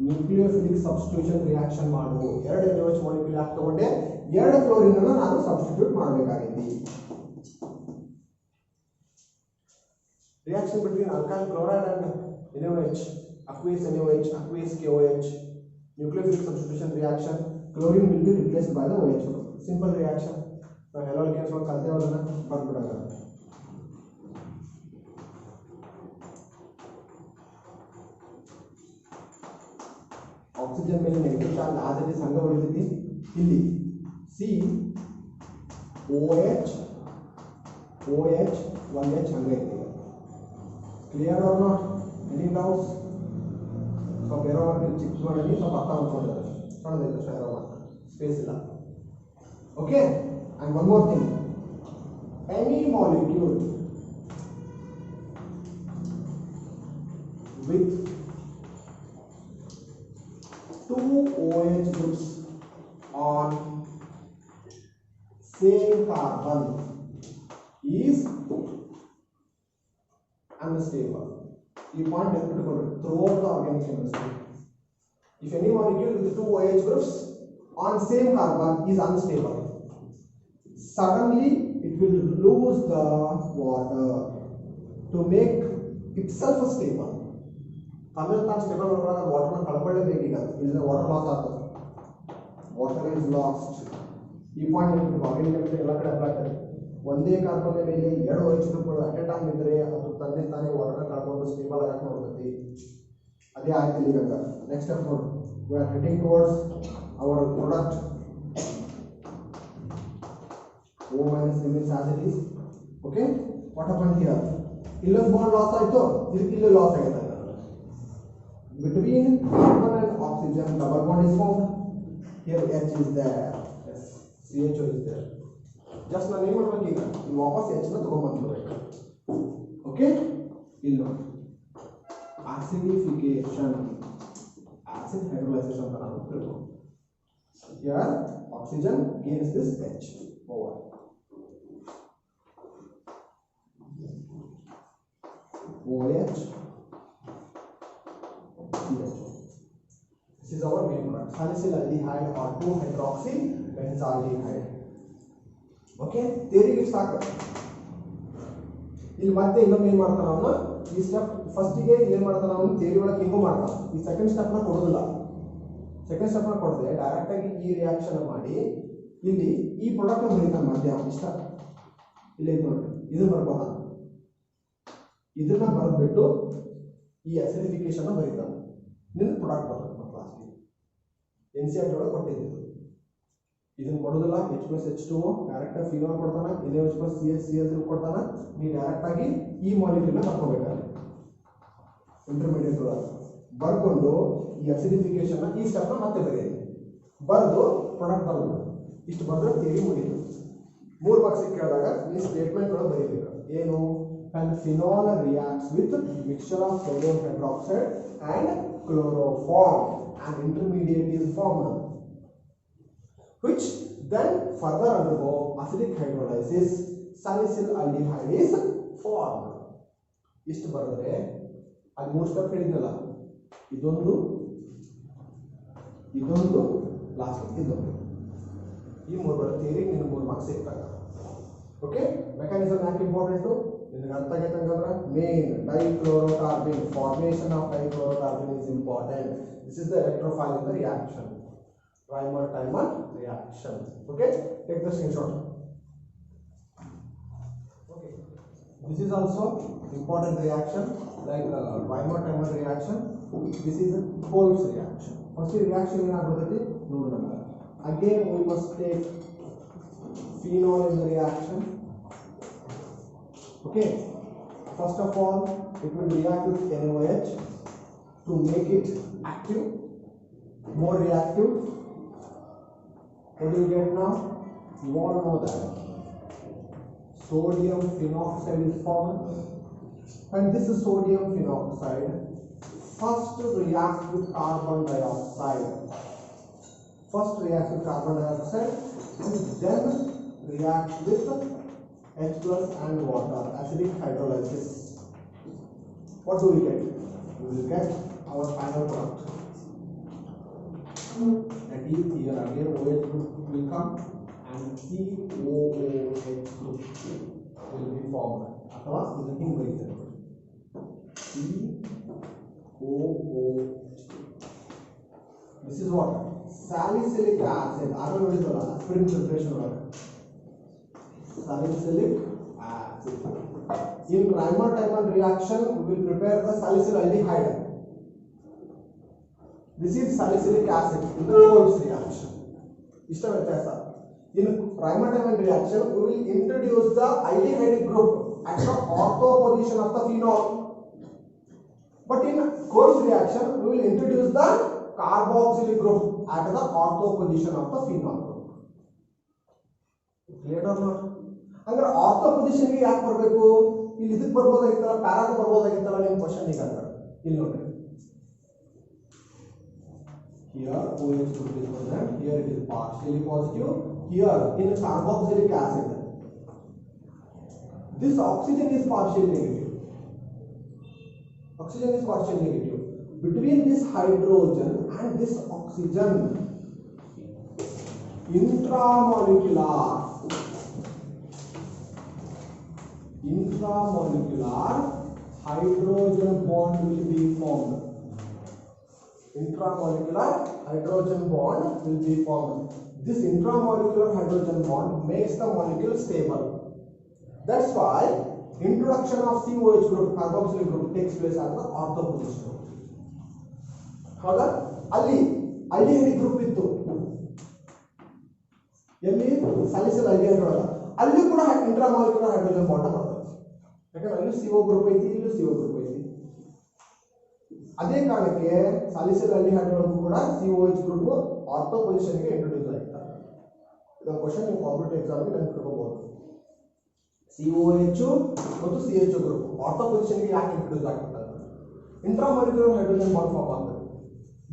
Nucleophilic substitution reaction ಮಾಡು. 2 NaOH ಮಾಲಿಕ್ಯೂಲ್ ಯಾಕೆ ತಗೊಂಡೆ? 2 ಕ್ಲೋರಿನ್ ಅನ್ನು ನಾನು ಸಬ್ಸ್ಟಿಟ್ಯೂಟ್ ಮಾಡಬೇಕಾಗಿದೆ. Reaction between alkyl chloride and NaOH, aqueous NaOH, aqueous KOH, nucleophilic substitution reaction. Chlorine will be replaced by the OH group. Simple reaction. ನಾವು ಎಲ್ಲ ಕೆಲಸ ಕಲ್ತೇವಲ್ಲ, ಬರ್ಬಿಡೋಣ. ಆಕ್ಸಿಜನ್ ಮೇಲೆ ನೆಗೆಟಿವ್ ಚಾರ್ಜ್ ಆದ್ರೆ ಸಂಘ ಉಳಿತೈತಿ. ಇಲ್ಲಿ COH OH 1H ಹಂಗೆ ಐತಿ. Clear are not? Any doubts? ಸ್ವಲ್ಪ ಬೇರೆ ನೀವು ಚಿಕ್ಕ ಮಾಡಿ ಸ್ವಲ್ಪ ಅರ್ಥ ಮಾಡ್ಕೊಂಡಿದ್ದಾರೆ. ಸಣ್ಣದೈತೆ ಅಷ್ಟೇ, ಸ್ಪೇಸ್ ಇಲ್ಲ. Okay, and one more thing, any molecule with 2 OH groups on same carbon is unstable. You point throughout the organic chemistry. If any molecule with 2 OH groups on same carbon is unstable, suddenly it will lose the water to make itself stable. ತಾನು stable ಮಾಡುವಾಗ ವಾಟರ್ನ ಕಳ್ಕೊಳ್ಳೇಬೇಕೀಗ, ಇಲ್ಲ water loss ಆಗ್ತದೆ. Water is last. ಈ point organic chemistry ಎಲ್ಲ ಕಡೆ apply ಆಗ್ತದೆ. ಒಂದೇ carbon ಮೇಲೆ 2 OH ಗ್ರೂಪ್ಗಳು ಅಟ್ ಎ ಟೈಮ್ ಇದ್ದರೆ ಅದು ತಂದೆ ತಾನೇ ವಾಟರ್ನ ಕಳ್ಕೊಂಡು ಸ್ಟೇಬಲ್ ಆಗಕ್ಕೆ ನೋಡ್ತೈತಿ. ಅದೇ ಆಯ್ತು ಈಗ. ನೆಕ್ಸ್ಟ್ ಸ್ಟೆಪ್ ನೋಡಿ, we are heading towards our product. O minus remains as it is. Okay, what happened here? ಇಲ್ಲೊಂದು ಬಾಂಡ್ ಲಾಸ್ ಆಯಿತು, ಇದಕ್ಕೆ ಇಲ್ಲೂ ಲಾಸ್ ಆಗಿದೆ. Between carbon and oxygen, double bond is formed. Here H is there. Yes, CHO is there. Just ನಾನು ಏನು ಮಾಡಬೇಕು ಈಗ? ವಾಪಸ್ H ನ ತಗೊಂಡ್ಬಂದ್ಬಿಡ್ಬೇಕು. ಓಕೆ, ಇಲ್ಲಿ ನೋಡಿ ಆಸಿಡಿಫಿಕೇಶನ್, ಆಸಿಡ್ ಹೈಡ್ರೋಲೈಸಿಸ್ ಅಂತ ನಾವು ತಿಳ್ಕೊಂಡು here oxygen gains this H over OH CH. This is our main product, salicylaldehyde or 2-hydroxy benzaldehyde. Okay, theory is ಸಾಕು. ಇಲ್ಲಿ ಮತ್ತೆ ಇನ್ನೊಮ್ಮೆ ಏನು ಮಾಡ್ತಾನೆ ಅವನು, ಈ ಸ್ಟೆಪ್ ಫಸ್ಟಿಗೆ ಏನು ಮಾಡ್ತಾನೆ ಅವನು, ಥಿಯರಿ ಒಳಗೆ ಹಿಂಗೂ ಮಾಡ್ತಾನೆ, ಈ ಸೆಕೆಂಡ್ ಸ್ಟೆಪ್ನ ಕೊಡೋದಿಲ್ಲ. ಸೆಕೆಂಡ್ ಸ್ಟೆಪ್ನ ಕೊಡದೆ ಡೈರೆಕ್ಟಾಗಿ ಈ ರಿಯಾಕ್ಷನ್ ಮಾಡಿ ಇಲ್ಲಿ ಈ ಪ್ರಾಡಕ್ಟ್ನ ಬರೀತಾನೆ ಮಧ್ಯ ಇಷ್ಟ. ಇಲ್ಲಿ ನೋಡ್ರಿ, ಇದನ್ನ ಬರ್ಬೋದ, ಇದನ್ನ ಬರೆದ್ಬಿಟ್ಟು ಈ ಅಸಿಡಿಫಿಕೇಶನ್ ಬರೀತಾನೆ, ನಿನ್ನ ಪ್ರಾಡಕ್ಟ್ ಬರ್ತದೆ ಕ್ಲಾಸ್ಗೆ. NCERT ಒಳಗೆ ಕೊಟ್ಟಿದ್ದು ಇದನ್ನ ಕೊಡೋದಿಲ್ಲ. H+H2O ಡೈರೆಕ್ಟಾಗಿ ಫಿನಾಲ್ ಕೊಡ್ತಾನೆ, NaOH+CH ಕೊಡ್ತಾನೆ. ನೀ ಡೈರೆಕ್ಟಾಗಿ ಈ ಮಾಲಿಕ್ಯೂಲ್ನ ಬರ್ಕೋಬೇಕಾದ್ರೆ ಇಂಟರ್ಮೀಡಿಯೇಟ್ ಒಳಗೆ ಬರ್ಕೊಂಡು ಈ ಅಸಿಡಿಫಿಕೇಶನ್ ಈ ಸ್ಟೆಪ್ನ ಮತ್ತೆ ಬರೆಯಿರಿ, ಬರೆದು ಪ್ರಾಡಕ್ಟ್ ಬರೋದು. ಇಷ್ಟು ಬರೆದ್ರೆ ಥಿಯರಿ ಮುಗಿತು. 3 ಮಾರ್ಕ್ಸ್ ಕೇಳಿದಾಗ ಈ ಸ್ಟೇಟ್ಮೆಂಟ್ ಒಳಗೆ ಬರೀಬೇಕು. ಏನು, when phenol reacts with mixture of sodium hydroxide and chloroform, an intermediate is formed, which then further undergo acidic hydrolysis, salicylaldehyde is formed. ಇಷ್ಟು ಬರೆದ್ರೆ ಅದು 3 ಸ್ಟೆಪ್ ಹೇಳಿದ್ನಲ್ಲ, ಇದೊಂದು ಲಾಸ್ಟ್ ಇದೊಂದು, ಈ 3 ಬರೋ ಥಿಯರಿ ನಿನ್ನ 3 ಮಾರ್ಕ್ಸ್ ಸಿಗ್ತವೆ. ಓಕೆ, ಮೆಕ್ಯಾನಿಸಮ್ ಯಾಕೆ ಇಂಪಾರ್ಟೆಂಟು ನಿನಗೆ ಅರ್ಥ ಆಗೈತೆ ಅಂತಂದ್ರೆ, main dichlorocarbene, formation of dichlorocarbene is important. This is the electrophile in the reaction, Reimer-Tiemann reaction. Okay, take the screenshot. Okay, this is also important reaction like Reimer-Tiemann reaction. This is a Phenols reaction. First reaction in our again we must take phenol in the reaction. Okay, first of all it will react with NaOH to make it active, more reactive. What do you get now? You all know that sodium phenoxide is formed, and this is sodium phenoxide first reacts with carbon dioxide. First reacts with carbon dioxide and then reacts with H plus and water, acidic hydrolysis. What do we get? We will get our final product. That is here again OH group will come and COOH group will be formed. ಅಥವಾ ಇದಕ್ಕೆ ಬರೀತಾರೆ COOH. This is what salicylic acid. ಆಗ ನೋಡಿದ್ರಲ್ಲ spring preparation ಒಳಗೆ salicylic acid. In Reimer-Tiemann reaction we will prepare the salicylaldehyde. This is salicylic acid in the Phenols reaction. ಇಷ್ಟ ವ್ಯತ್ಯಾಸ. In Reimer-Tiemann reaction we will introduce the aldehyde group at the ortho position of the phenol, but in Phenols reaction we will introduce the carboxylic group at the ortho position of the phenol group. Clear or not? ಅಂದ್ರೆ ortho position ಗೆ ಯಾಕೆ ಬರಬೇಕು, ಇಲ್ಲಿ ಇದಕ್ಕೆ ಬರಬಹುದಾಗಿತ್ತಲ್ಲ, ಪ್ಯಾರಾಗೆ ಬರಬಹುದಾಗಿತ್ತಲ್ಲ, ನಿಮ್ಮ question ಈಗ ಅಂದ್ರೆ ಇಲ್ಲಿ ನೋಡಿ. Here OH group is present, here it is partially positive, here in carboxylic acid this oxygen is partially negative. Oxygen is partially negative. Between this hydrogen and this oxygen, intramolecular hydrogen bond will be formed. Intramolecular hydrogen bond will be formed. This intramolecular hydrogen bond makes the molecule stable. That's why introduction of COH group, carboxylic group, takes place at the ortho position. ಹೌದಾ? ಅಲ್ಲಿ aldehyde group ಇತ್ತು, ಎಲ್ಲಿ salicylaldehyde ಒಳಗ, ಅಲ್ಲಿ ಕೂಡ intramolecular hydrogen bond ಬರ್ತದೆ. ಯಾಕಂದ್ರೆ ಅಲ್ಲಿ CO group ಐತಿ, ಇಲ್ಲಿ CO group ಐತಿ. ಅದೇ ಕಾರಣಕ್ಕೆ salicylaldehyde ಒಳಗೂ ಕೂಡ COH group ಆರ್ಥೋ ಪೊಸಿಷನ್ ಗೆ ಇಂಟ್ರೊಡ್ಯೂಸ್ ಆಗುತ್ತೆ. ಇದೊಂದು ಕ್ವೆಶ್ಚನ್ ನೀವು ಕಾಂಪಿಟೇಟಿವ್ ಎಕ್ಸಾಮ್ ಗೆ ನೆನಪಿಟ್ಕೋಬಹುದು. COH ಮತ್ತು CH ಗ್ರೂಪ್ ಆರ್ಥೋ ಪೊಸಿಷನ್ ಗೆ ಯಾಕೆ ಇಂಟ್ರೊಡ್ಯೂಸ್ ಆಗ್ತದೆ ಇಂಟ್ರಾಮಾಲಿಕ್ಯುಲರ್ ಹೈಡ್ರೋಜನ್ ಬಾಂಡ್ ಫಾರ್ಮ್ ಆಗ್ತದೆ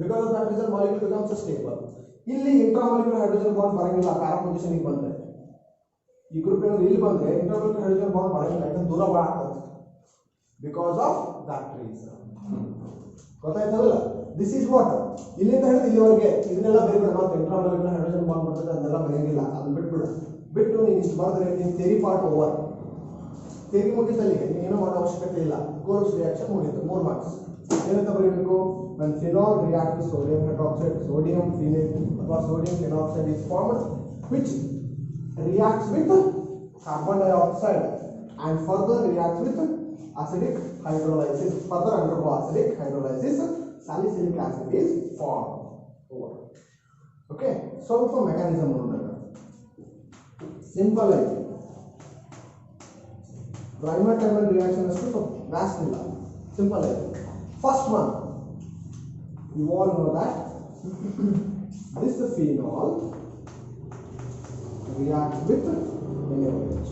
because of that reason molecule becomes stable ಇಲ್ಲಿ ಇಂಟ್ರಾಮಾಲಿಕ್ಯುಲರ್ ಹೈಡ್ರೋಜನ್ ಬಾಂಡ್ ಬರಂಗಿಲ್ಲ ಪ್ಯಾರಾ ಪೊಸಿಷನ್ ಗೆ ಬಂದ್ರೆ ಈ ಗ್ರೂಪ್ ಏನಾದ್ರು ಇಲ್ಲಿ ಬಂದ್ರೆ ಇಂಟ್ರಾಮಾಲಿಕ್ಯುಲರ್ ಹೈಡ್ರೋಜನ್ ಬಾಂಡ್ ಬರಂಗಿಲ್ಲ ಯಾಕಂದ್ರೆ ದೂರ ಭಾಳ ಆಗ್ತದೆ ಬಿಕಾಸ್ ಆಫ್ ದಟ್ ರೀಸನ್ ಗೊತ್ತಾಯ್ತಲ್ಲ ದಿಸ್ ಈಸ್ ವಾಟ್ ಇಲ್ಲಿಂದ ಹಿಡಿದು ಇಲ್ಲಿವರೆಗೆ ಇದನ್ನೆಲ್ಲ ಬರೀಬೇಡ ನಾವು ಇಂಟ್ರಾಮಾಲಿಕ್ಯುಲರ್ ಹೈಡ್ರೋಜನ್ ಬಾಂಡ್ ಬರ್ತದೆ ಅದನ್ನೆಲ್ಲ ಬರೆಯಂಗಿಲ್ಲ ಅದನ್ನ ಬಿಟ್ಟು ನೀನು ಇಷ್ಟು ಬರೆದ್ರೆ ನೀನು ಥಿಯರಿ ಪಾರ್ಟ್ ಓವರ್ ಥಿಯರಿ ಮುಗಿತಲ್ಲಿಗೆ ನೀನು ಮಾಡೋ ಅವಶ್ಯಕತೆ ಇಲ್ಲ ಕೋರ್ಸ್ ರಿಯಾಕ್ಷನ್ ಮುಗಿತು 3 ಮಾರ್ಕ್ಸ್ ಏನಂತ ಬರೀಬೇಕು when phenol reacts with sodium hydroxide sodium phenate ಅಥವಾ sodium phenoxide is formed which reacts with carbon dioxide and further reacts with acidic hydrolysis further undergo acidic hydrolysis salicylic acid is formed over okay ಸ್ವಲ್ಪ mechanism ನೋಡೋಣ simple ಆಗಿ primer ಟೈಮಲ್ reaction ಅಷ್ಟು vast ಇಲ್ಲ simple ಆಗಿ first one you all know that this phenol reacts with NaOH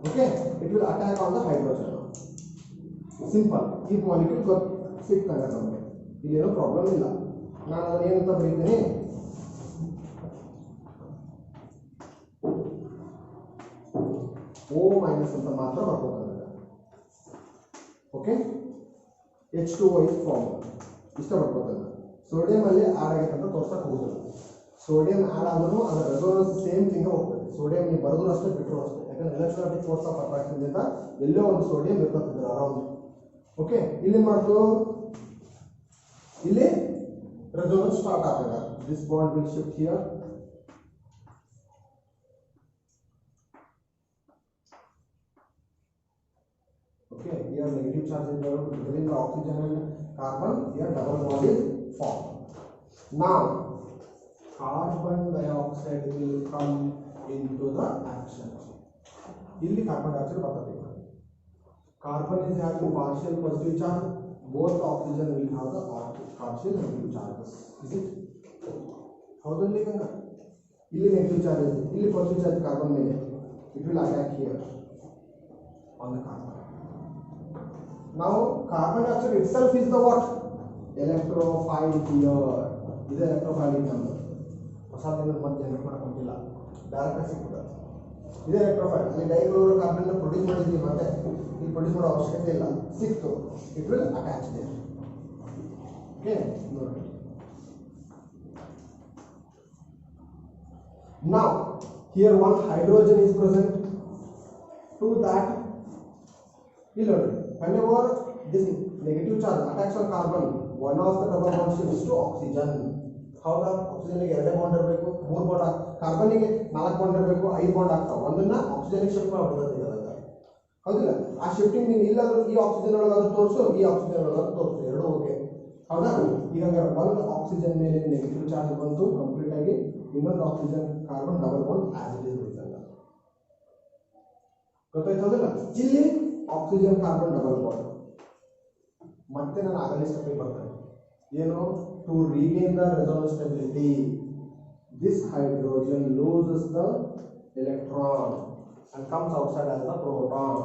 okay it will attack on the hydrogen simple ಈ molecule ಸಿಕ್ತಂಗ ನಮಗೆ ಇಲ್ಲಿ ಏನೋ ಪ್ರಾಬ್ಲಮ್ ಇಲ್ಲ ನಾನು ಅದನ್ನ ಏನಂತ ಬರೀತೀನಿ O ಮೈನಸ್ ಅಂತ ಮಾತ್ರ ಬರ್ಕೋತಾರೆ ಓಕೆ H2O is formed ಇಷ್ಟ ಬರ್ಕೋತಾರೆ ಸೋಡಿಯಂ ಅಲ್ಲಿ ಆಡ್ ಆಗೈತೆ ಅಂತ ತೋರ್ಸಕ್ಕೆ ಹೋಗುದಿಲ್ಲ ಸೋಡಿಯಂ ಆಡ್ ಆದ್ರೂ ಅದರ ರೆಸೋನೆನ್ಸ್ ಸೇಮ್ ಥಿಂಗ್ ಹೋಗ್ತದೆ ಸೋಡಿಯಂ ನೀವು ಬರೆದ್ರು ಅಷ್ಟೇ ಬಿಟ್ಟರು ಅಷ್ಟೇ ಯಾಕಂದ್ರೆ ಎಲೆಕ್ಟ್ರೋಸ್ಟಾಟಿಕ್ ಫೋರ್ಸ್ ಆಫ್ ಅಟ್ರಾಕ್ಷನ್ ಇಂದ ಎಲ್ಲೋ ಒಂದು ಸೋಡಿಯಂ ಇರ್ತದೆ ಅರೌಂಡ್ ಓಕೆ ಇಲ್ಲಿ ಮಾಡ್ತು ಇಲ್ಲಿ ರೆಸೋನೆನ್ಸ್ ಸ್ಟಾರ್ಟ್ ಆದಾಗ this bond will shift here okay here negative charge is between the oxygen and carbon here double bond is formed now carbon dioxide will come into the action ಇಲ್ಲಿ carbon dioxide ಬರ್ತದೆ carbon is having partial positive charge both oxygen will have the partial negative charges is it ಹೌದಲ್ಲ ಈಗ ಇಲ್ಲಿ negative charge ಇದೆ ಇಲ್ಲಿ positive charge carbon ಮೇಲೆ it will attack here on the carbon now carbon dioxide itself is the what electrophile here this electrophile number ಹೊಸದೇನು ಮತ್ತೆ generate ಮಾಡ್ಕೊಂಡಿಲ್ಲ direct ಆಗಿ ಸಿಗ್ತದೆ ಇದು ಎಲೆಕ್ಟ್ರೋಫೈಲ್ ಅಲ್ಲಿ ಡೈಕ್ಲೋರೋಕಾರ್ಬನ್ ಅನ್ನು ಪ್ರೊಡ್ಯೂಸ್ ಮಾಡಿದ್ವಿ ಮತ್ತೆ ಇಲ್ಲಿ ಪ್ರೊಡ್ಯೂಸ್ ಮಾಡೋ ಅವಶ್ಯಕತೆ ಇಲ್ಲ ಸಿಕ್ತು it will attach there okay ನೋಡಿ now here one hydrogen is present to that ಇಲ್ಲಿ ನೋಡಿ whenever this negative charge attacks on carbon one of the double bond shifts to oxygen ಹೌದಾ ಆಕ್ಸಿಜನ್ ಗೆ ಎರಡೇ ಬಾಂಡ್ ಇರಬೇಕು 3 ಬಾಂಡ್ ಕಾರ್ಬನ್ ಗೆ 4 bond ಇರಬೇಕು 5 bond ಆಗ್ತಾವ ಒಂದನ್ನ ಆಕ್ಸಿಜನ್ ಗೆ ಶಿಫ್ಟ್ ಮಾಡ್ಬಿಡ್ತದೆ ಈಗ ಹೌದಿಲ್ಲ ಆ ಶಿಫ್ಟಿಂಗ್ ನೀನು ಇಲ್ಲಾದ್ರೂ ಈ ಆಕ್ಸಿಜನ್ ಒಳಗಾದ್ರೂ ತೋರಿಸು ಈ ಆಕ್ಸಿಜನ್ ಒಳಗಾದ್ರೂ ತೋರಿಸು ಎರಡು ಓಕೆ ಹೌದಾ ಈಗ ಒಂದು ಆಕ್ಸಿಜನ್ ಮೇಲೆ ನೆಗೆಟಿವ್ ಚಾರ್ಜ್ ಬಂತು ಕಂಪ್ಲೀಟ್ ಆಗಿ ಇನ್ನೊಂದು oxygen carbon double bond as it is ಉಳಿತಲ್ಲ ಗೊತ್ತಾಯ್ತದಲ್ಲ ಇಲ್ಲಿ ಆಕ್ಸಿಜನ್ ಕಾರ್ಬನ್ ಡಬಲ್ ಬಾಂಡ್ ಮತ್ತೆ ನಾನು ಆಗಲೇ ಸ್ಟೆಪ್ ಬರ್ತೇನೆ ಏನು to regain the resonance stability this hydrogen loses the electron and comes outside as a proton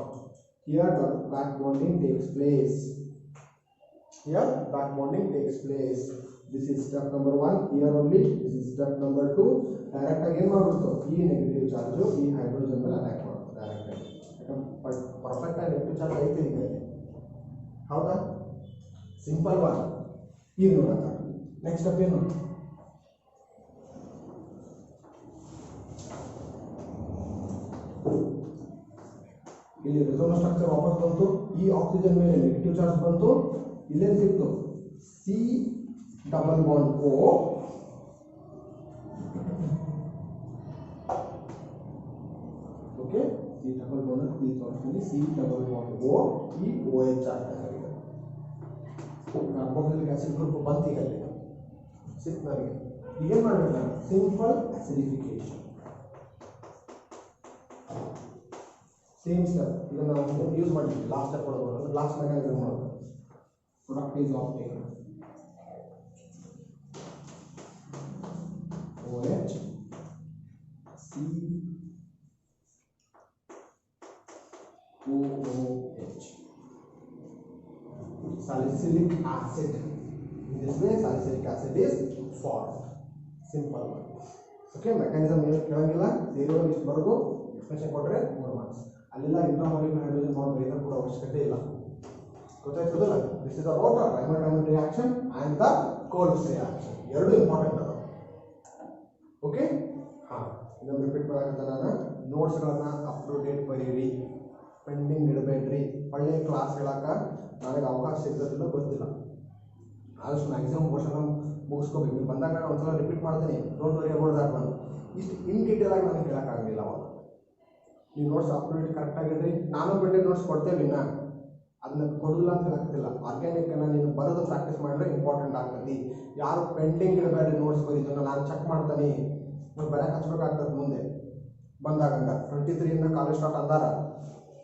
here the back bonding takes place this is step number 1 here only this is step number 2 direct again ಮಾಡ್ಬಿಡ್ತು ಈ negative charge ಈ hydrogen ಮೇಲೆ attack ಮಾಡುತ್ತೆ direct ಆಗಿ perfect ಆಗಿ negative charge ಐತೆ ಈಗ ಹೌದಾ simple one ಈಗ ನೋಡೋಣ ನೆಕ್ಸ್ಟ್ ಸ್ಟೆಪ್ ಏನು ಇಲ್ಲಿ ರೆಸೋನೆನ್ಸ್ ಸ್ಟ್ರಕ್ಚರ್ ವಾಪಸ್ ಬಂತು ಈ ಆಕ್ಸಿಜನ್ ಮೇಲೆ ನೆಗೆಟಿವ್ ಚಾರ್ಜ್ ಬಂತು ಇಲ್ಲೇನು ಸಿಕ್ತು C double bond O okay ಈ ಡಬಲ್ ಬಾಂಡ್ ಇಲ್ಲಿ ತೋರಿಸ್ತೀನಿ ಸಿ ಡಬಲ್ ಬಾಂಡ್ ಓ ಈ ಓ ಎಚ್ ಆಗ್ತದೆ ಕಾರ್ಬೋಕ್ಸಿಲಿಕ್ ಆಸಿಡ್ ಗ್ರೂಪ್ ಬಂತು ಈಗ ಅಲ್ಲಿ ಸಿಕ್ತು ನನಗೆ ಈಗೇನು ಮಾಡಬೇಕು ನಾನು ಸಿಂಪಲ್ ಆಸಿಡಿಫಿಕೇಶನ್ ಸೇಮ್ ಸ್ಟೆಪ್ ಇದನ್ನು ನಾವು ಯೂಸ್ ಮಾಡಿದ್ವಿ ಲಾಸ್ಟ್ ಸ್ಟೆಪ್ ಒಳಗೆ ಲಾಸ್ಟ್ ಮೆಕ್ಯಾನಿಸಮ್ ಮಾಡೋದು product is obtain OH COOH, salicylic acid. In this way salicylic acid is formed. Simple one. Okay, mechanism ಏನು ಕೇಳಂಗಿಲ್ಲ, ಥಿಯರಿ ಒಳಗೆ ಇಷ್ಟು ಬರೋದು, ಎಕ್ಸ್ಪ್ರೆಷನ್ ಕೊಟ್ಟರೆ 3 ಮಾರ್ಕ್ಸ್. ಅಲ್ಲೆಲ್ಲ ಇಂಟ್ರಾಮಾಲಿಕ್ಯುಲರ್ ಹೈಡ್ರೋಜನ್ ಬಾಂಡ್ ಬರೆಯೋದು ಕೂಡ ಅವಶ್ಯಕತೆ ಇಲ್ಲ. ಗೊತ್ತಾಯ್ತದಲ್ಲ? This is about diamond diamond reaction and the Kolbe's reaction. ಎರಡು ಇಂಪಾರ್ಟೆಂಟ್ ಅದ. ಓಕೆ, ಹಾಂ, ಇದನ್ನು ರಿಪೀಟ್ ಮಾಡೋಂತ ನಾನು ನೋಟ್ಸ್ಗಳನ್ನು ಅಪ್ ಟು ಡೇಟ್ ಬರೀರಿ, ಪೆಂಡಿಂಗ್ ಇಡಬೇಡ್ರಿ. ಒಳ್ಳೆಯ ಕ್ಲಾಸ್ ಹೇಳಕ್ಕೆ ನನಗೆ ಅವಕಾಶ ಸಿಗೋದಿಲ್ಲ, ಗೊತ್ತಿಲ್ಲ. ಆದಷ್ಟು ಮ್ಯಾಕ್ಸಿಮಮ್ ಪೋರ್ಷನ್ ಮುಗಿಸ್ಕೋಬೇಕು. ನೀವು ಬಂದಾಗ ನಾನು ಒಂದ್ಸಲ ರಿಪೀಟ್ ಮಾಡ್ತೀನಿ, don't worry about that one. ಇಷ್ಟು ಇನ್ ಡೀಟೇಲ್ ಆಗಿ ನನಗೆ ಹೇಳೋಕ್ಕಾಗಲಿಲ್ಲ ಅವಾಗ. ನೀವು ನೋಟ್ಸ್ ಅಪ್ ಟು ಡೇಟ್ ಕರೆಕ್ಟಾಗಿಡ್ರಿ. ನಾನು ಪೆಂಡಿಂಗ್ ನೋಟ್ಸ್ ಕೊಡ್ತೇವೆ, ಇನ್ನು ಅದನ್ನ ಕೊಡಲ್ಲ ಅಂತ ಹೇಳಾಗ್ತಿಲ್ಲ. ಆರ್ಗ್ಯಾನಿಕನ್ನು ನೀನು ಬರೋದು ಪ್ರಾಕ್ಟೀಸ್ ಮಾಡಿದ್ರೆ ಇಂಪಾರ್ಟೆಂಟ್ ಆಗ್ತದೆ. ಯಾರು ಪೆಂಡಿಂಗ್ ಇಡಬೇಡ್ರಿ ನೋಟ್ಸ್ ಬರೀದನ್ನು ನಾನು ಚೆಕ್ ಮಾಡ್ತೀನಿ. ನಾನು ಬರೋಕೆ ಹಚ್ಬೇಕಾಗ್ತದೆ ಮುಂದೆ ಬಂದಾಗ. 23 ಕಾಲೇಜ್ ಸ್ಟಾರ್ಟ್ ಅಂದಾರ,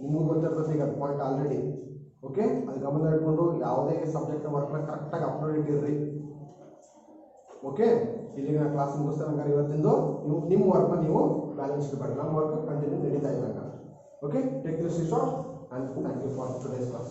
ನಿಮಗೂ ಗೊತ್ತಿರ್ತದೆ ಈಗ ಪಾಯಿಂಟ್ ಆಲ್ರೆಡಿ. ಓಕೆ, ಅದು ಗಮನ ಇಟ್ಕೊಂಡು ಯಾವುದೇ ಸಬ್ಜೆಕ್ಟ್ ವರ್ಕ್ನ ಕರೆಕ್ಟಾಗಿ ಅಪ್ಲೋಡ್ ಇರ್ರಿ. ಓಕೆ, ಇಲ್ಲಿಗೆ ನಾನು ಕ್ಲಾಸ್ ಮುಗಿಸ್ತೇನೆ. ಹಂಗಾರೆ ಇವತ್ತಿಂದು ನೀವು ನಿಮ್ಮ ವರ್ಕ್ನ ನೀವು ಬ್ಯಾಲೆನ್ಸ್ ಇಡಬೇಡ, ನಮ್ಮ ವರ್ಕ್ ಕಂಟಿನ್ಯೂ ನಡೀತಾ ಇದೆ. Okay, take this short and thank you for today's class.